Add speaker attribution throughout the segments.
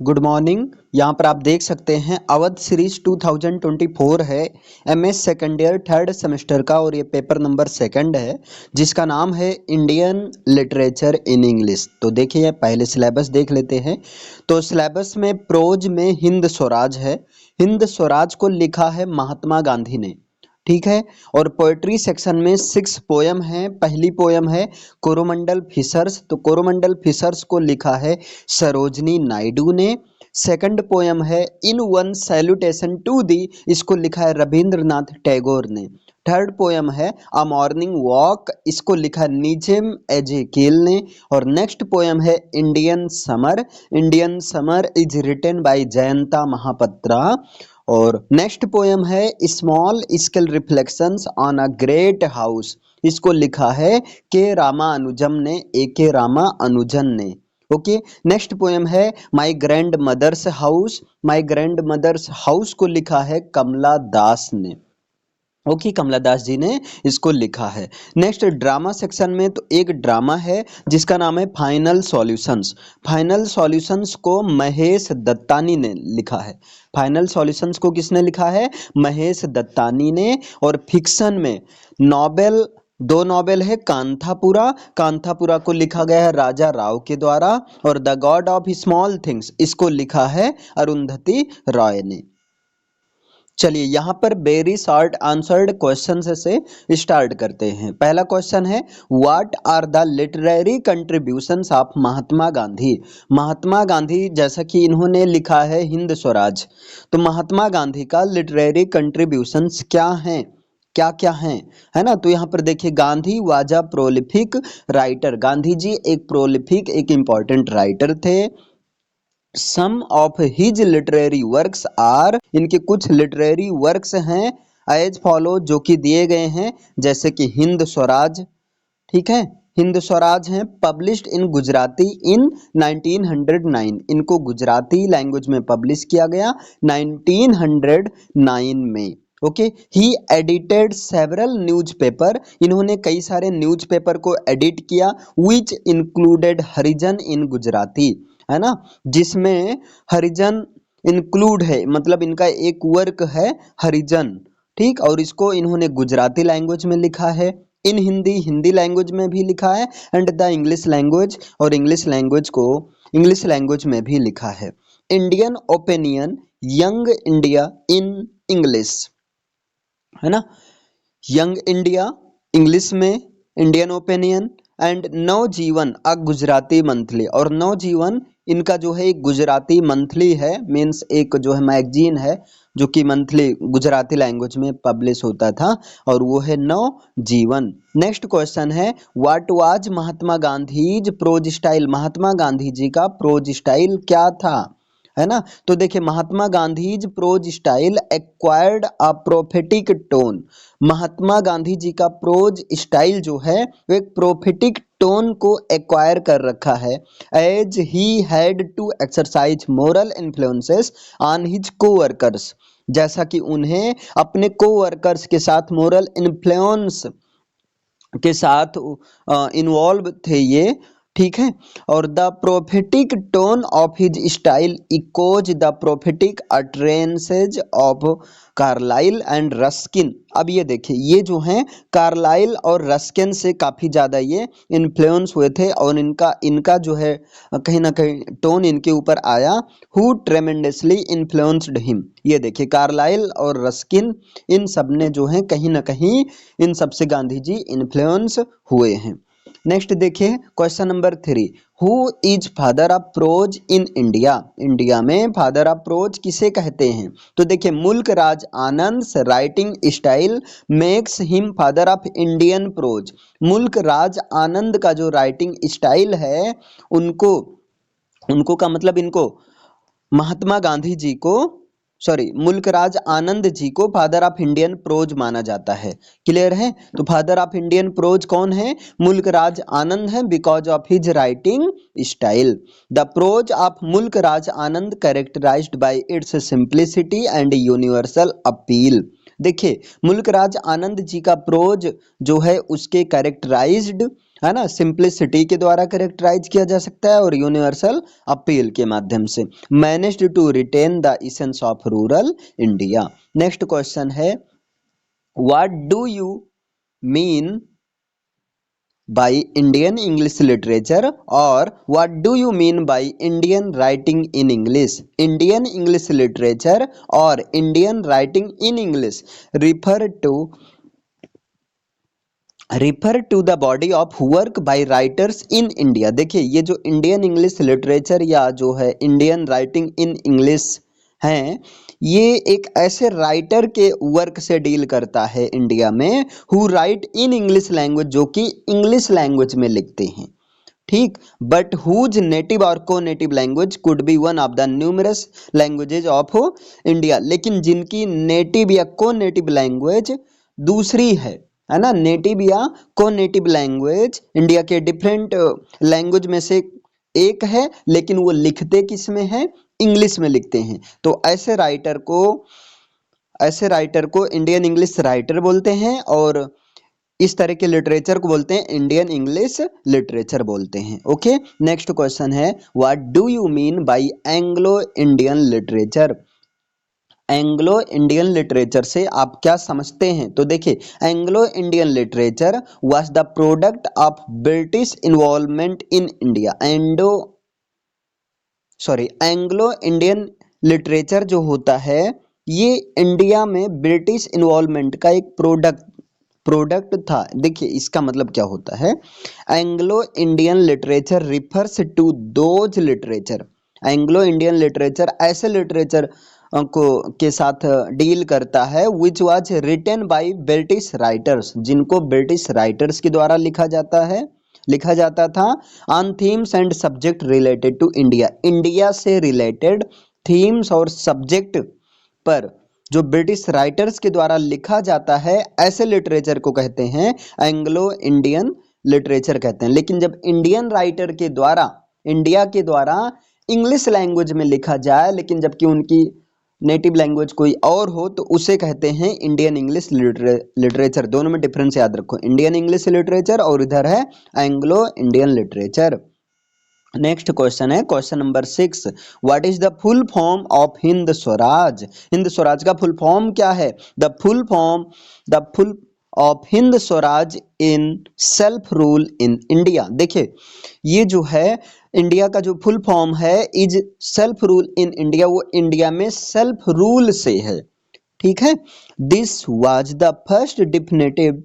Speaker 1: Good morning. यहाँ पर आप देख सकते हैं अवध सीरीज 2024 है। MS second year third semester का और ये पेपर नंबर सेकंड है जिसका नाम है इंडियन लिटरेचर इन इंग्लिश। तो देखिए पहले सिलेबस देख लेते हैं। तो सिलेबस में प्रोज में हिंद स्वराज है। हिंद स्वराज को लिखा है महात्मा गांधी ने, ठीक है। और पोएट्री सेक्शन में 6 पोयम है। पहली पोयम है कोरोमंडल फिशर्स, तो कोरोमंडल फिशर्स को लिखा है सरोजनी नायडू ने। सेकंड पोयम है in one salutation to the, इसको लिखा है रविंद्रनाथ टैगोर ने। थर्ड पोयम है अ मॉर्निंग वॉक, इसको लिखा है निजम एजेकिल ने। और नेक्स्ट पोयम है Indian summer. Indian summer is written by Jayanta Mahapatra. और नेक्स्ट पोयम है small scale reflections on a great house, इसको लिखा है के रामानुजम ने, ए के रामानुजन ने। ओके। नेक्स्ट पोयम है my grand mother's house. My grand mother's house को लिखा है कमला दास ने। ओके, कमला दास जी ने इसको लिखा है। नेक्स्ट ड्रामा सेक्शन में तो एक ड्रामा है जिसका नाम है फाइनल सॉल्यूशंस। फाइनल सॉल्यूशंस को महेश दत्तानी ने लिखा है। फाइनल सॉल्यूशंस को किसने लिखा है? महेश दत्तानी ने। और फिक्शन में नॉवेल, दो नॉवेल है कांथापुरा। कांथापुरा को लिखा गया है राजा राव के द्वारा। और the God of small things, इसको लिखा है अरुंधति रॉय ने। चलिए यहाँ पर वेरी शॉर्ट आंसर्ड क्वेश्चन से स्टार्ट करते हैं। पहला क्वेश्चन है what are the literary contributions of Mahatma Gandhi. Mahatma Gandhi, जैसा कि इन्होंने लिखा है हिंद स्वराज, तो महात्मा गांधी का लिटरेरी कंट्रीब्यूशंस क्या हैं, क्या क्या हैं, है ना। तो यहाँ पर देखिए Gandhi was a prolific writer. Gandhi ji एक प्रोलिफिक, एक इम्पॉर्टेंट राइटर थे। Some of his literary works are, इनके कुछ लिटरेरी वर्क्स हैं एज फॉलो, जो कि दिए गए हैं, जैसे कि हिंद स्वराज, ठीक है। हिंद स्वराज हैं पब्लिश्ड इन गुजराती इन 1909, इनको गुजराती लैंग्वेज में पब्लिश किया गया 1909 में। ओके। ही एडिटेड सेवरल न्यूज़पेपर, इन्होंने कई सारे न्यूज़पेपर को एडिट किया। विच इंक्लूडेड हरिजन इन गुजराती, है ना, जिसमें हरिजन इंक्लूड है, मतलब इनका एक वर्क है हरिजन, ठीक। और इसको इन्होंने गुजराती लैंग्वेज में लिखा है। इन हिंदी, हिंदी लैंग्वेज में भी लिखा है। एंड द इंग्लिश लैंग्वेज, और इंग्लिश लैंग्वेज को इंग्लिश लैंग्वेज में भी लिखा है। Indian Opinion, Young India in English, है ना। यंग इंडिया इंग्लिश में, Indian Opinion. And Navajivan a Gujarati monthly, और नवजीवन इनका जो है एक गुजराती मंथली है, मीन्स एक जो है मैगजीन है जो कि मंथली गुजराती लैंग्वेज में पब्लिश होता था, और वो है नवजीवन। नेक्स्ट क्वेश्चन है what was Mahatma Gandhi's prose style. Mahatma Gandhi ji का प्रोज स्टाइल क्या था, है ना। तो देखिए Mahatma Gandhi's prose style acquired a prophetic tone. Mahatma Gandhi ji का प्रोज स्टाइल जो है वो एक प्रोफेटिक टोन को एक्वायर कर रखा है। As he had to exercise moral influences on his coworkers, जैसा कि उन्हें अपने कोवर्कर्स के साथ मोरल इन्फ्लुएंस के साथ इन्वॉल्व थे ये, ठीक है। और the prophetic tone of his style echoes the prophetic utterances of Carlyle and Ruskin. अब ये देखिए ये जो हैं कार्लाइल और रस्किन से काफ़ी ज़्यादा ये इन्फ्लुएंस हुए थे, और इनका इनका जो है कहीं ना कहीं टोन इनके ऊपर आया। हु ट्रेमेंडसली इन्फ्लुएंस्ड हिम, ये देखिए कार्लाइल और रस्किन, इन सब ने जो है कहीं ना कहीं इन सबसे गांधी जी इन्फ्लुएंस हुए हैं। नेक्स्ट देखिए question number 3, who is father of prose in India. India में फादर ऑफ प्रोज किसे कहते हैं? तो देखिए Mulk Raj Anand writing style makes him father of Indian prose. Mulk Raj आनंद का जो राइटिंग स्टाइल है, उनको उनको का मतलब इनको महात्मा गांधी जी को, सॉरी, मुल्कराज आनंद जी को फादर ऑफ इंडियन प्रोज माना जाता है। क्लियर है? तो फादर ऑफ इंडियन प्रोज कौन है? मुल्कराज आनंद है, because of his writing style. The prose of Mulkraj Anand characterized by its simplicity and universal appeal. देखिए मुल्कराज आनंद जी का प्रोज जो है उसके कैरेक्टराइज्ड है ना, सिंप्लिसिटी के द्वारा करेक्टराइज किया जा सकता है और यूनिवर्सल अपील के माध्यम से। Managed to retain the essence of rural India. Next question है, what do you mean by Indian English literature, or what do you mean by Indian writing in English? Indian English literature or Indian writing in English refer to the body of work by writers in India. देखिए ये जो Indian English literature या जो है Indian writing in English हैं, ये एक ऐसे राइटर के वर्क से डील करता है इंडिया में who right in English language, जो कि इंग्लिश लैंग्वेज में लिखते हैं, ठीक, बट हुज नेटिव और को native language could be one of the numerous languages of India. लेकिन जिनकी नेटिव या को नेटिव लैंग्वेज दूसरी है ना, नेटिव या को नेटिव लैंग्वेज इंडिया के डिफरेंट लैंग्वेज में से एक है, लेकिन वो लिखते किस में है, इंग्लिश में लिखते हैं। तो ऐसे राइटर को इंडियन इंग्लिश राइटर बोलते हैं और इस तरह के लिटरेचर को बोलते हैं इंडियन इंग्लिश लिटरेचर बोलते हैं। ओके, नेक्स्ट क्वेश्चन है, what do you mean by Anglo Indian literature? Anglo Indian literature से आप क्या समझते हैं? तो देखिए, Anglo Indian literature was the product of British involvement in India. Anglo Indian literature जो होता है ये इंडिया में ब्रिटिश इन्वॉल्वमेंट का एक प्रोडक्ट था। देखिए इसका मतलब क्या होता है, Anglo Indian literature refers to those literature. Anglo Indian literature ऐसे लिटरेचर को के साथ डील करता है which was written by British writers, जिनको ब्रिटिश राइटर्स के द्वारा लिखा जाता था on themes and subject related to India. India से रिलेटेड थीम्स और सब्जेक्ट पर जो ब्रिटिश राइटर्स के द्वारा लिखा जाता है, ऐसे लिटरेचर को कहते हैं एंग्लो इंडियन लिटरेचर कहते हैं। लेकिन जब इंडियन राइटर के द्वारा इंडिया के द्वारा इंग्लिश लैंग्वेज में लिखा जाए, लेकिन जबकि उनकी नेटिव लैंग्वेज कोई और हो, तो उसे कहते हैं इंडियन इंग्लिश लिटरेचर। दोनों में डिफरेंस याद रखो, इंडियन इंग्लिश लिटरेचर और इधर है Anglo Indian literature. Next question है question number 6, what is the full form of Hind Swaraj? Hind Swaraj का फुल फॉर्म क्या है? The full of Hind Swaraj in self rule in India. देखिए ये जो है इंडिया का जो फुल फॉर्म है is self rule in India, वो इंडिया में सेल्फ रूल से है, ठीक है। This was the first definitive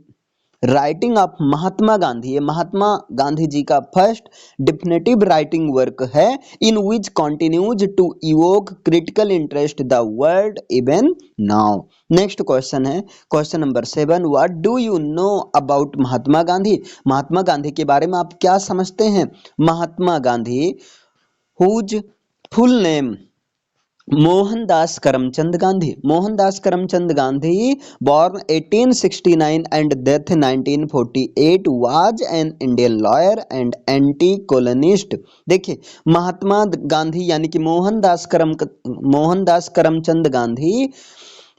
Speaker 1: writing of Mahatma Gandhi. ये महात्मा गांधी जी का फर्स्ट डिफिनेटिव राइटिंग वर्क है in which continues to evoke critical interest the world even now. Next question है question number 7, what do you know about Mahatma Gandhi? Mahatma Gandhi के बारे में आप क्या समझते हैं? Mahatma Gandhi whose full name Mohandas Karamchand Gandhi. Mohandas Karamchand Gandhi born 1869 and death 1948 was an Indian lawyer and anti-colonist। देखिए महात्मा गांधी यानी कि मोहनदास करमचंद गांधी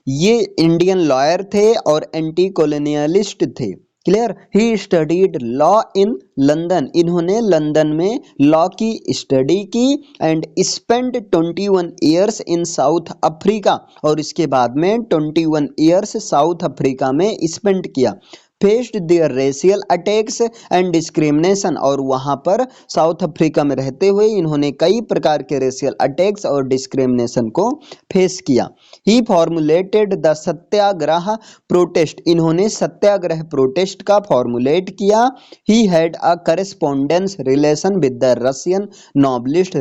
Speaker 1: ये इंडियन लॉयर थे और एंटी कॉलोनियलिस्ट थे। Clear, he studied law in London. इन्होंने लंदन में लॉ की स्टडी की and spend 21 years in South Africa, और इसके बाद में 21 ईयर्स साउथ अफ्रीका में स्पेंड किया। Faced their racial attacks and discrimination, और वहाँ पर साउथ अफ्रीका में रहते हुए इन्होंने कई प्रकार के रेशियल अटैक्स और डिस्क्रिमिनेशन को फेस किया। He formulated the satyagraha protest. इन्होंने सत्याग्रह प्रोटेस्ट का फॉर्मुलेट किया। He had a correspondence relation with the Russian novelist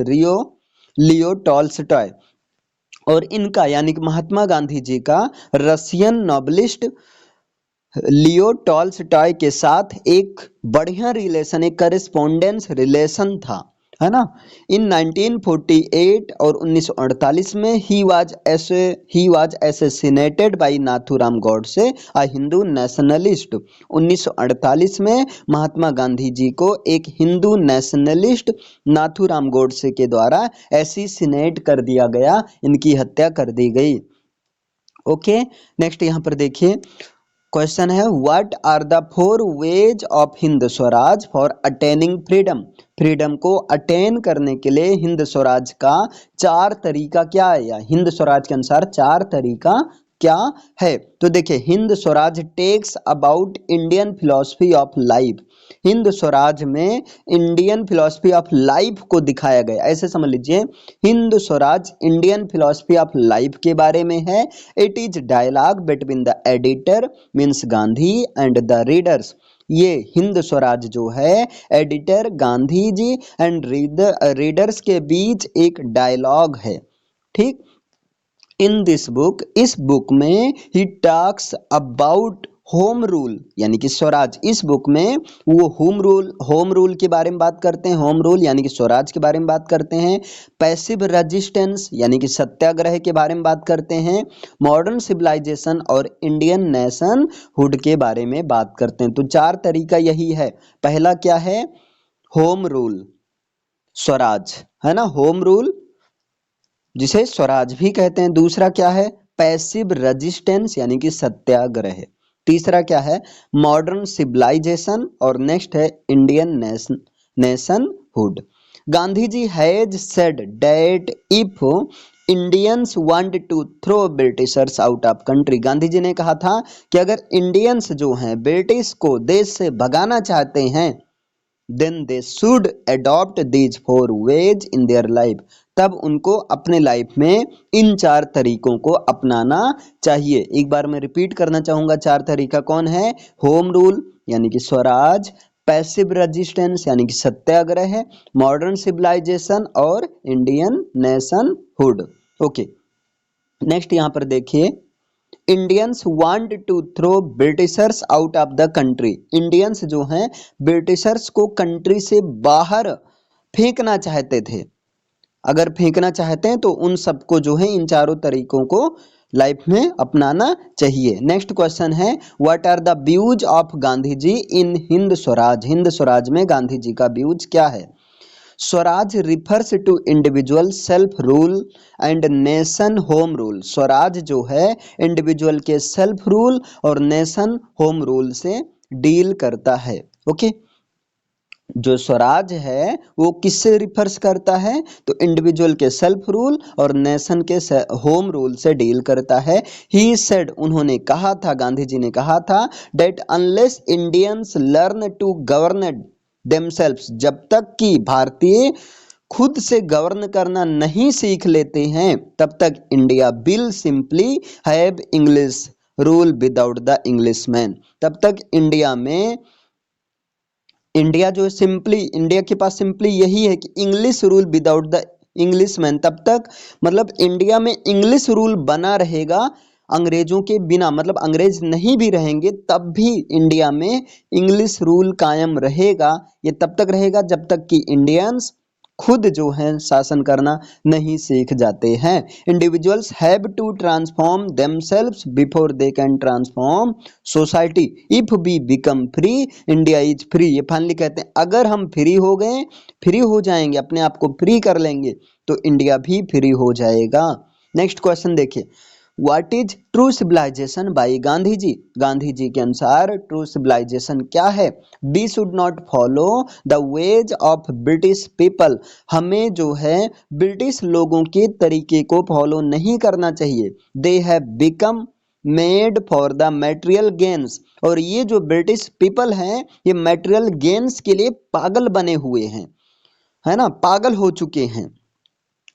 Speaker 1: Leo Tolstoy. और इनका यानी कि महात्मा गांधी जी का रशियन नॉबलिस्ट लियो टॉल्स्टॉय के साथ एक बढ़िया रिलेशन, एक करेस्पोंडेंस रिलेशन था, है ना। इन 1948 और 1948 में ही was assassinated by Nathuram Godse a Hindu nationalist. 1948 में महात्मा गांधी जी को एक हिंदू नेशनलिस्ट नाथूराम गॉडसे के द्वारा एसिसिनेट कर दिया गया, इनकी हत्या कर दी गई। ओके, नेक्स्ट यहाँ पर देखिए क्वेश्चन है what are the four ways of Hind Swaraj for attaining freedom. Freedom को अटेन करने के लिए हिंद स्वराज का चार तरीका क्या है, या हिंद स्वराज के अनुसार चार तरीका क्या है। तो देखिए, Hind Swaraj talks about Indian philosophy of life. Hind Swaraj में इंडियन फिलॉसफी ऑफ लाइफ को दिखाया गया, ऐसे समझ लीजिए Hind Swaraj Indian philosophy of life के बारे में है। It is dialogue between the editor means Gandhi and the readers. ये हिंद स्वराज जो है editor Gandhi ji and readers के बीच एक डायलॉग है, ठीक। इन दिस बुक, इस बुक में he talks about home rule यानी कि स्वराज। इस बुक में वो होम रूल के बारे में बात करते हैं, होम रूल यानी कि स्वराज के बारे में बात करते हैं। पैसिव रेजिस्टेंस यानी कि सत्याग्रह के बारे में बात करते हैं। मॉडर्न सिविलाइजेशन और इंडियन नेशन हुड के बारे में बात करते हैं। तो चार तरीका यही है। पहला क्या है, होम रूल स्वराज, है ना, होम रूल जिसे स्वराज भी कहते हैं। दूसरा क्या है, पैसिव रेजिस्टेंस यानी कि सत्याग्रह। तीसरा क्या है, मॉडर्न सिविलाइजेशन। और नेक्स्ट है Indian nationhood. Gandhi ji has said that if Indians want to throw Britishers out of country. Gandhi ji ने कहा था कि अगर इंडियंस जो हैं ब्रिटिश को देश से भगाना चाहते हैं, then they should adopt these four ways in their life. तब उनको अपने लाइफ में इन चार तरीकों को अपनाना चाहिए। एक बार मैं रिपीट करना चाहूंगा, चार तरीका कौन है, होम रूल यानी कि स्वराज, पैसिव रेजिस्टेंस यानी कि सत्याग्रह, मॉडर्न सिविलाइजेशन और इंडियन नेशनहुड। ओके, नेक्स्ट यहां पर देखिए, Indians want to throw Britishers out of the country. Indians जो हैं ब्रिटिशर्स को कंट्री से बाहर फेंकना चाहते थे। अगर फेंकना चाहते हैं तो उन सबको जो है इन चारों तरीकों को लाइफ में अपनाना चाहिए। नेक्स्ट क्वेश्चन है what are the views of Gandhi ji in Hind Swaraj. Hind Swaraj में गांधी जी का व्यूज क्या है। Swaraj refers to individual self rule and nation home rule. Swaraj जो है इंडिविजुअल के सेल्फ रूल और नेशन होम रूल से डील करता है। ओके, जो स्वराज है वो किससे रिफर्स करता है, तो इंडिविजुअल के सेल्फ रूल और नेशन के होम रूल से डील करता है। ही सेड, उन्होंने कहा था, गांधी जी ने कहा था, that unless Indians learn to govern themselves, जब तक कि भारतीय खुद से गवर्न करना नहीं सीख लेते हैं, तब तक India will simply have English rule without the Englishman. तब तक इंडिया जो सिंपली, इंडिया के पास सिंपली यही है कि English rule without the Englishman. तब तक मतलब इंडिया में इंग्लिश रूल बना रहेगा अंग्रेजों के बिना, मतलब अंग्रेज नहीं भी रहेंगे तब भी इंडिया में इंग्लिश रूल कायम रहेगा। ये तब तक रहेगा जब तक कि इंडियंस खुद जो है शासन करना नहीं सीख जाते हैं। Individuals have to transform themselves before they can transform society. If we become free India is free. ये फाइनली कहते हैं अगर हम फ्री हो गए, फ्री हो जाएंगे, अपने आप को फ्री कर लेंगे, तो इंडिया भी फ्री हो जाएगा। नेक्स्ट क्वेश्चन देखिए, what is true civilization by Gandhi ji. Gandhi ji के अनुसार ट्रू सिविलाइजेशन क्या है। We should not follow the ways of British people. हमें जो है ब्रिटिश लोगों के तरीके को फॉलो नहीं करना चाहिए। They have become made for the material gains. और ये जो ब्रिटिश पीपल हैं ये मेटेरियल गेन्स के लिए पागल बने हुए हैं, है ना, पागल हो चुके हैं।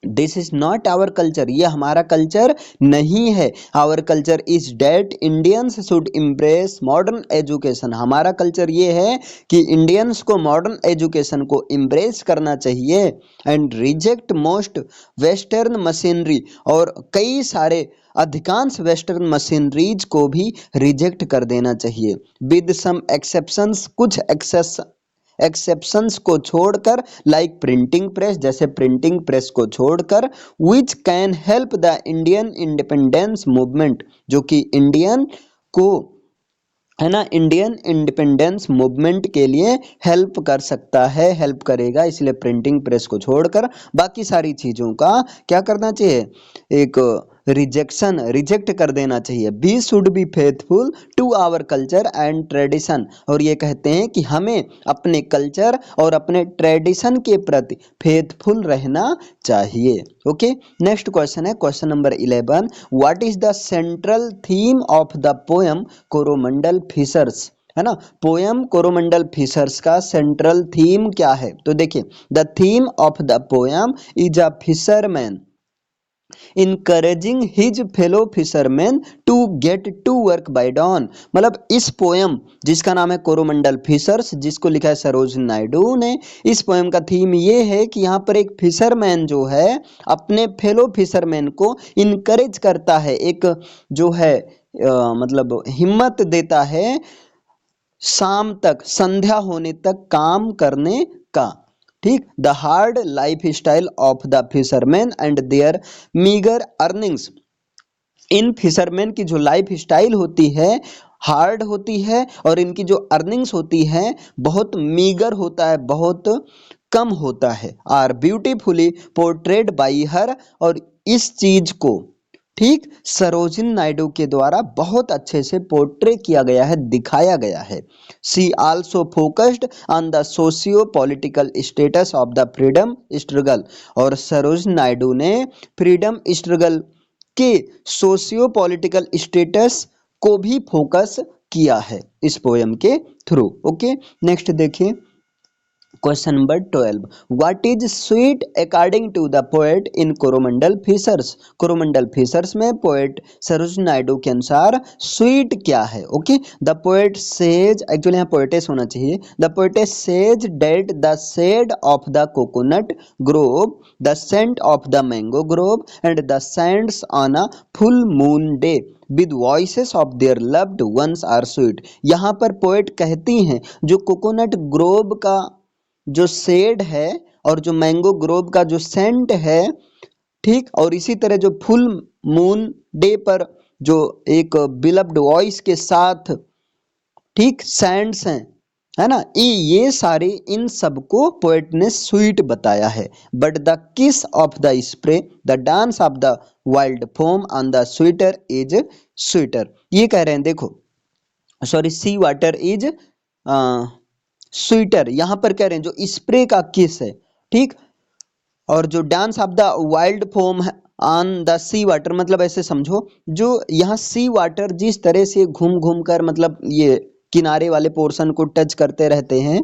Speaker 1: This is not our culture, ये हमारा कल्चर नहीं है। Our culture is that Indians should embrace modern education. हमारा कल्चर ये है कि इंडियंस को मॉडर्न एजुकेशन को इम्ब्रेस करना चाहिए and reject most western machinery. और कई सारे अधिकांश वेस्टर्न मशीनरीज को भी रिजेक्ट कर देना चाहिए। विद सम एक्सेप्शंस, कुछ एक्सेप्शंस को छोड़कर, लाइक प्रिंटिंग प्रेस, जैसे प्रिंटिंग प्रेस को छोड़कर, which can help the Indian independence movement, जो कि इंडियन को, है ना, इंडियन इंडिपेंडेंस मूवमेंट के लिए हेल्प कर सकता है, हेल्प करेगा। इसलिए प्रिंटिंग प्रेस को छोड़कर बाकी सारी चीज़ों का क्या करना चाहिए, एक रिजेक्शन रिजेक्ट कर देना चाहिए। We should be faithful to our culture and tradition, और ये कहते हैं कि हमें अपने कल्चर और अपने ट्रेडिशन के प्रति फेथफुल रहना चाहिए। ओके, नेक्स्ट क्वेश्चन है question number 11, what is the central theme of the poem Coromandel fishers, है ना। पोएम कोरोमंडल फिशर्स का सेंट्रल थीम क्या है? तो देखिए, the theme of the poem is a fisherman encouraging his fellow fishermen to get to work by dawn। मतलब इस poem जिसका नाम है कोरोमंडल फिशर्स, जिसको लिखा है सरोज नायडू ने, इस पोएम का थीम ये है कि यहाँ पर एक फिशरमैन जो है अपने फेलो फिशरमैन को इनकरेज करता है, एक जो है मतलब हिम्मत देता है शाम तक, संध्या होने तक काम करने का। ठीक, the hard life style of the fisherman and their meagre earnings. इन फिशरमैन की जो लाइफ स्टाइल होती है हार्ड होती है, और इनकी जो अर्निंग्स होती है बहुत मीगर होता है, बहुत कम होता है। Are beautifully portrayed by her, और इस चीज को ठीक सरोजिनी नायडू के द्वारा बहुत अच्छे से पोर्ट्रे किया गया है, दिखाया गया है। She also focused on the socio political status of the freedom struggle, और सरोजिनी नायडू ने फ्रीडम स्ट्रगल के सोशियो पॉलिटिकल स्टेटस को भी फोकस किया है इस पोएम के थ्रू। ओके, नेक्स्ट देखिए question number 12, what is sweet according to the poet in Coromandel fishers. Coromandel fishers में पोएट सरोजिनी नायडू के अनुसार स्वीट क्या है? Okay, the poet says, actually यहाँ पोएटेस होना चाहिए, the poetess says that the shade of the coconut grove, the scent of the mango grove and the sands on a full moon day with voices of their loved ones are sweet. यहाँ पर poet कहती हैं जो coconut Grove का जो shade है और जो मैंगो ग्रोव का जो सेंट है, ठीक, और इसी तरह जो फुल मून डे पर जो एक बिलव्ड वॉइस के साथ ठीक सैंड्स हैं, है ना, ये सारे इन सबको पोएट ने स्वीट बताया है। But the kiss of the spray, the dance of the wild foam on the sweeter is sweeter. ये कह रहे हैं, देखो sorry, sea water is sweeter, यहां पर कह रहे हैं जो स्प्रे का किस है, ठीक, और जो dance of the wild foam on the sea water, मतलब ऐसे समझो जो यहाँ सी वाटर जिस तरह से घूम घूम कर मतलब ये किनारे वाले पोर्शन को टच करते रहते हैं,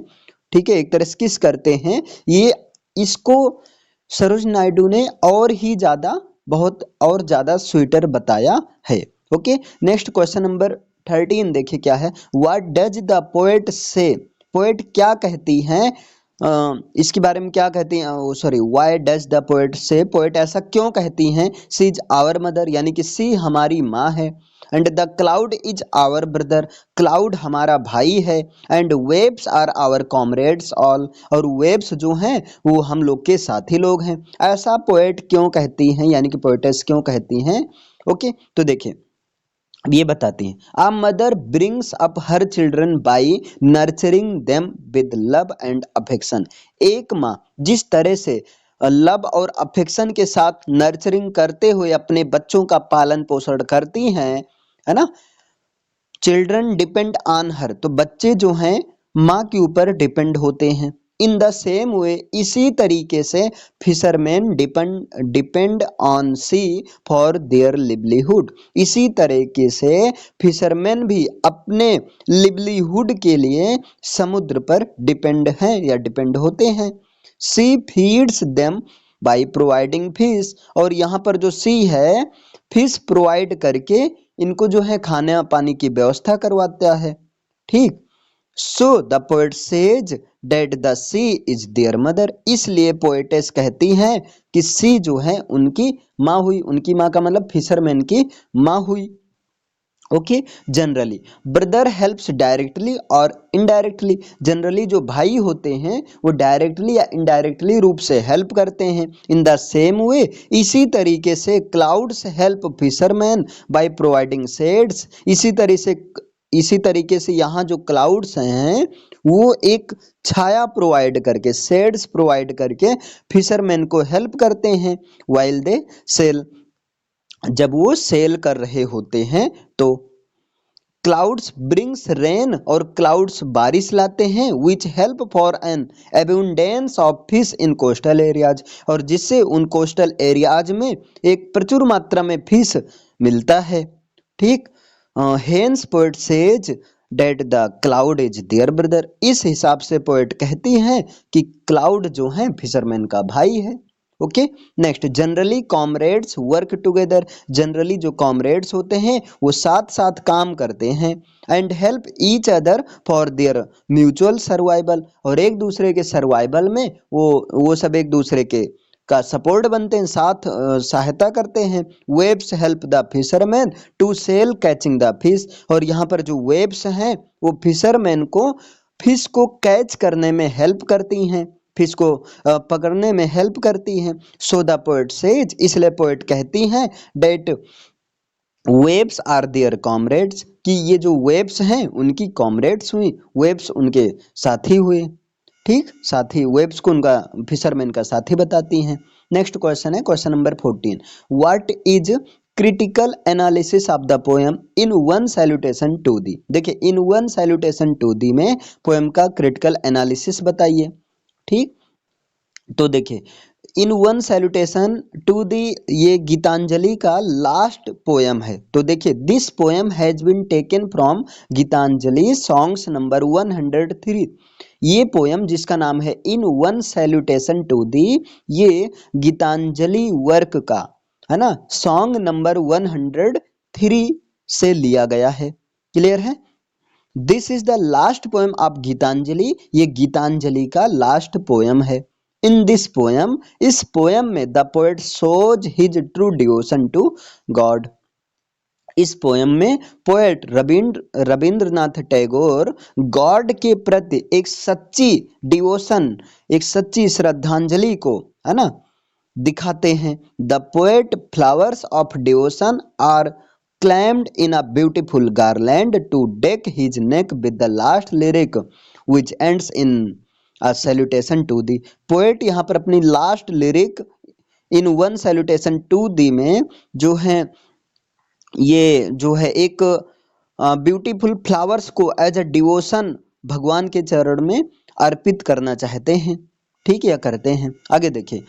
Speaker 1: ठीक है, एक तरह से किस करते हैं, ये इसको सरोजिनी नायडू ने और ही ज्यादा बहुत और ज्यादा स्वीटर बताया है। ओके, नेक्स्ट क्वेश्चन नंबर 13 देखिए क्या है, व्हाट डज द पोएट से, पोएट क्या कहती हैं, इसके बारे में क्या कहती हैं, sorry, why does the poet से, पोएट ऐसा क्यों कहती हैं, सी इज आवर मदर, यानी कि सी हमारी माँ है, and the cloud is our brother, cloud हमारा भाई है, and waves are our comrades all, और वेव्स जो हैं वो हम लोग के साथी लोग हैं। ऐसा पोएट क्यों कहती हैं, यानी कि पोएटेस क्यों कहती हैं। ओके, तो देखिए अब ये बताती हैं, a mother brings up her children by nurturing them with love and affection. एक माँ जिस तरह से लव और अफेक्शन के साथ नर्चरिंग करते हुए अपने बच्चों का पालन पोषण करती हैं, है ना, चिल्ड्रन डिपेंड ऑन हर, तो बच्चे जो हैं माँ के ऊपर डिपेंड होते हैं। इन द सेम वे, इसी तरीके से fisherman depend on sea for their livelihood, इसी तरीके से फिशरमैन भी अपने लिवलीहुड के लिए समुद्र पर डिपेंड हैं या डिपेंड होते हैं। She feeds them by providing fish, और यहाँ पर जो सी है फिश प्रोवाइड करके इनको जो है खाने पानी की व्यवस्था करवाता है, ठीक। So the poet says that the sea is their mother, इसलिए पोएटेस कहती हैं कि सी जो है उनकी माँ हुई, उनकी माँ का मतलब फिशरमैन की माँ हुई। Okay, generally brother helps directly और इनडायरेक्टली, जनरली जो भाई होते हैं वो डायरेक्टली या इनडायरेक्टली रूप से हेल्प करते हैं। इन द सेम वे, इसी तरीके से clouds help fisherman by providing shades, इसी तरीके से यहाँ जो क्लाउड्स हैं वो एक छाया प्रोवाइड करके, शेड्स प्रोवाइड करके फिशरमैन को हेल्प करते हैं। वाइल दे सेल जब वो सेल कर रहे होते हैं तो क्लाउड्स ब्रिंग्स रेन और क्लाउड्स बारिश लाते हैं which help for an abundance of fish in coastal areas, और जिससे उन कोस्टल एरियाज में एक प्रचुर मात्रा में फिश मिलता है। ठीक, hence poet says that the cloud is their brother, इस हिसाब से पोएट कहती हैं कि क्लाउड जो है फिशरमैन का भाई है। Okay, next, generally comrades work together, generally जो कॉमरेड्स होते हैं वो साथ साथ काम करते हैं। And help each other for their mutual survival, और एक दूसरे के सर्वाइवल में वो सब एक दूसरे के का सपोर्ट बनते हैं, साथ सहायता करते हैं। Waves help the fisherman to sail catching the fish, और यहाँ पर जो वेब्स हैं वो फिशरमैन को फिश को कैच करने में हेल्प करती हैं, फिश को पकड़ने में हेल्प करती हैं। सो द पोएट सेज, इसलिए पोएट कहती हैं that waves are their comrades, कि ये जो वेब्स हैं उनकी कॉमरेड्स हुई, वेब्स उनके साथी हुए। ठीक, साथी, वेब्स को उनका फिशरमैन का साथी बताती हैं। नेक्स्ट क्वेश्चन है question number 14, what is critical analysis of the poem in one salutation to thee. देखिए, in one salutation to thee में पोएम का क्रिटिकल एनालिसिस बताइए। ठीक, तो देखिए, in one salutation to thee ये गीतांजलि का लास्ट पोयम है। तो देखिए, this poem has been taken from Gitanjali songs number 103, ये पोयम जिसका नाम है in one salutation to thee, ये गीतांजलि वर्क का है ना, सॉन्ग नंबर 103 से लिया गया है। क्लियर है? This is the last poem of Gitanjali, ये गीतांजलि का लास्ट पोएम है। इन दिस पोएम, इस पोएम में the poet shows his true devotion to God, इस पोएम में पोएट रविंद्रनाथ टैगोर गॉड के प्रति एक सच्ची डिवोशन, एक सच्ची श्रद्धांजलि को, है ना, दिखाते हैं। The poet flowers of devotion are claimed in a beautiful garland to deck his neck with the last lyric which ends in a salutation to thee। Poet यहाँ पर अपनी last lyric in one salutation to thee में जो है, ये जो है एक ब्यूटीफुल फ्लावर्स को एज अ डिवोशन भगवान के चरण में अर्पित करना चाहते हैं। ठीक, या करते हैं। आगे देखिए,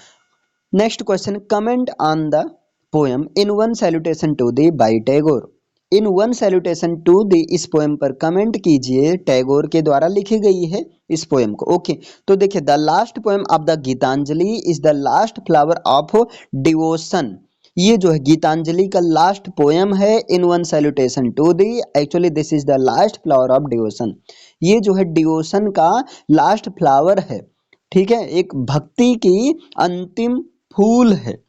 Speaker 1: next question, comment on the poem in one salutation to thee by Tagore. In one salutation to thee, इस पोएम पर कमेंट कीजिए, टैगोर के द्वारा लिखी गई है इस पोएम को। ओके, तो देखिए, the last poem of the Gitanjali is the last flower of devotion, ये जो है गीतांजलि का लास्ट पोएम है in one salutation to thee, actually this is the last flower of devotion, ये जो है डिवोशन का लास्ट फ्लावर है। ठीक है, एक भक्ति की अंतिम फूल है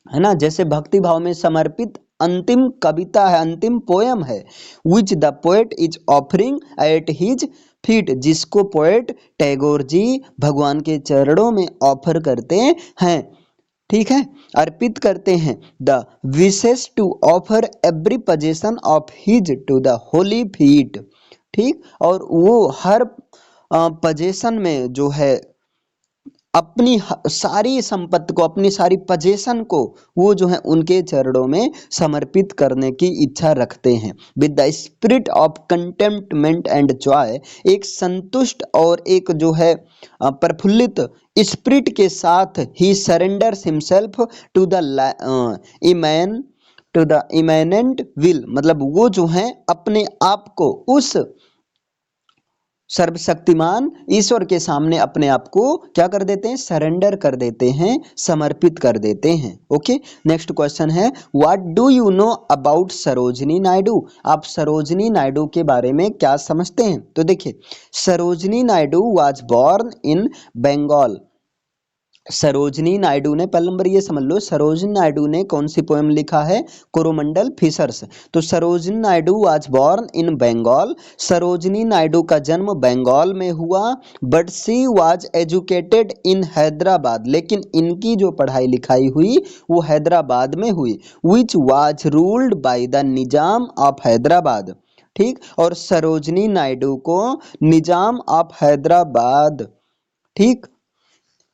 Speaker 1: ना, जैसे भक्ति भाव में समर्पित अंतिम कविता है, अंतिम पोयम है। Which the poet is offering at his feet, जिसको पोएट टैगोर जी भगवान के चरणों में ऑफर करते हैं। ठीक है, अर्पित करते हैं। The wishes to offer every possession of his to the holy feet. ठीक, और वो हर पोजेशन में जो है अपनी सारी संपत्ति को, अपनी सारी पोजेशन को वो जो है उनके चरणों में समर्पित करने की इच्छा रखते हैं। With the spirit of contentment and joy, एक संतुष्ट और एक जो है प्रफुल्लित स्पिरिट के साथ he surrenders himself to the immanent will, मतलब वो जो है अपने आप को उस सर्वशक्तिमान ईश्वर के सामने अपने आप को क्या कर देते हैं, सरेंडर कर देते हैं, समर्पित कर देते हैं। ओके, नेक्स्ट क्वेश्चन है, what do you know about Sarojini Naidu. आप सरोजिनी नायडू के बारे में क्या समझते हैं? तो देखिए, Sarojini Naidu was born in Bengal. Sarojini Naidu ने, पहला नंबर ये समझ लो, सरोजिनी नायडू ने कौन सी पोएम लिखा है, कोरोमंडल फिशर्स। तो Sarojini Naidu was born in Bengal, Sarojini Naidu का जन्म बंगाल में हुआ। But she was educated in Hyderabad, लेकिन इनकी जो पढ़ाई लिखाई हुई वो हैदराबाद में हुई। विच was ruled by the Nizam of Hyderabad. ठीक, और सरोजिनी नायडू को निजाम ऑफ हैदराबाद, ठीक,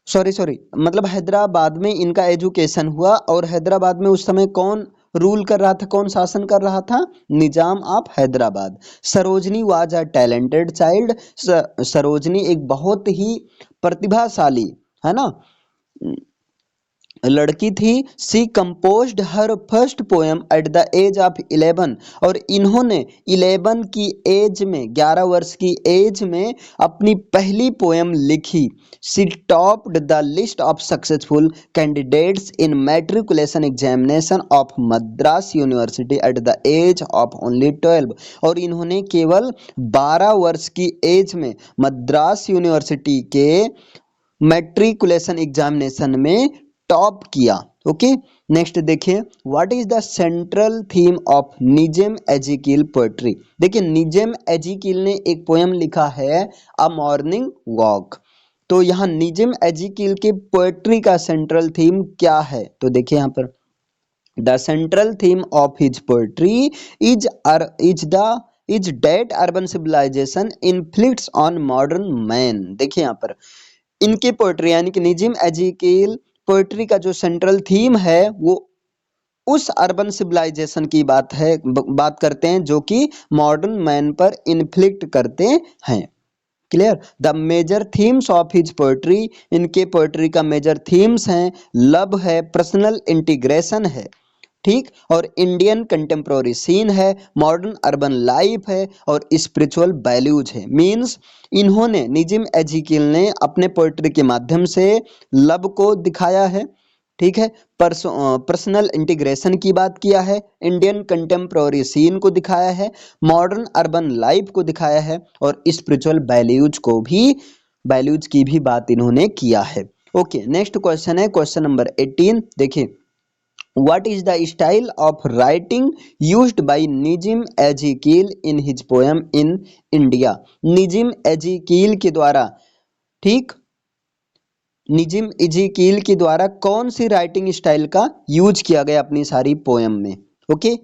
Speaker 1: सॉरी मतलब हैदराबाद में इनका एजुकेशन हुआ। और हैदराबाद में उस समय कौन रूल कर रहा था, कौन शासन कर रहा था? Nizam of Hyderabad. Sarojini was a talented child, Sarojini एक बहुत ही प्रतिभाशाली, है ना, लड़की थी। She composed her first poem at the age of 11, और इन्होंने 11 की एज में, 11 वर्ष की एज में अपनी पहली पोएम लिखी। She topped the list of successful candidates in matriculation examination of Madras university at the age of only 12, और इन्होंने केवल 12 वर्ष की एज में मद्रास यूनिवर्सिटी के मैट्रिकुलेशन एग्जामिनेशन में टॉप किया। ओके, नेक्स्ट देखिए, what is the central theme of Nissim Ezekiel poetry. देखिए, निजम एजिकिल ने एक पोएम लिखा है अ मॉर्निंग वॉक। तो यहाँ निजम एजिकिल के पोएट्री का सेंट्रल थीम क्या है? तो देखिए यहाँ पर, the central theme of his poetry is that urban civilization inflicts on modern man. देखिए यहाँ पर, इनकी पोएट्री यानी कि निजिम एजिकिल पोएट्री का जो सेंट्रल थीम है वो उस अर्बन सिविलाइजेशन की बात करते हैं जो कि मॉडर्न मैन पर इन्फ्लिक्ट करते हैं। Clear? The major themes of his poetry, इनके पोएट्री का मेजर थीम्स हैं, लव है, पर्सनल इंटीग्रेशन है, ठीक, और इंडियन कंटेम्प्रोरी सीन है, मॉडर्न अर्बन लाइफ है, और स्पिरिचुअल वैल्यूज है। मींस इन्होंने, निजिम एजिकिल ने अपने पोएट्री के माध्यम से लव को दिखाया है, ठीक है, पर्सनल इंटीग्रेशन की बात किया है, इंडियन कंटेम्प्रोरी सीन को दिखाया है, मॉडर्न अर्बन लाइफ को दिखाया है, और स्पिरिचुअल वैल्यूज की भी बात इन्होंने किया है। ओके, नेक्स्ट क्वेश्चन है क्वेश्चन नंबर 18। देखिए, What is the style of writing used by Nizam Ezekiel in his poem in India? निजिम Ezekiel के द्वारा, ठीक, निजिम एजिकील के द्वारा कौन सी राइटिंग स्टाइल का यूज किया गया अपनी सारी पोएम में? ओके,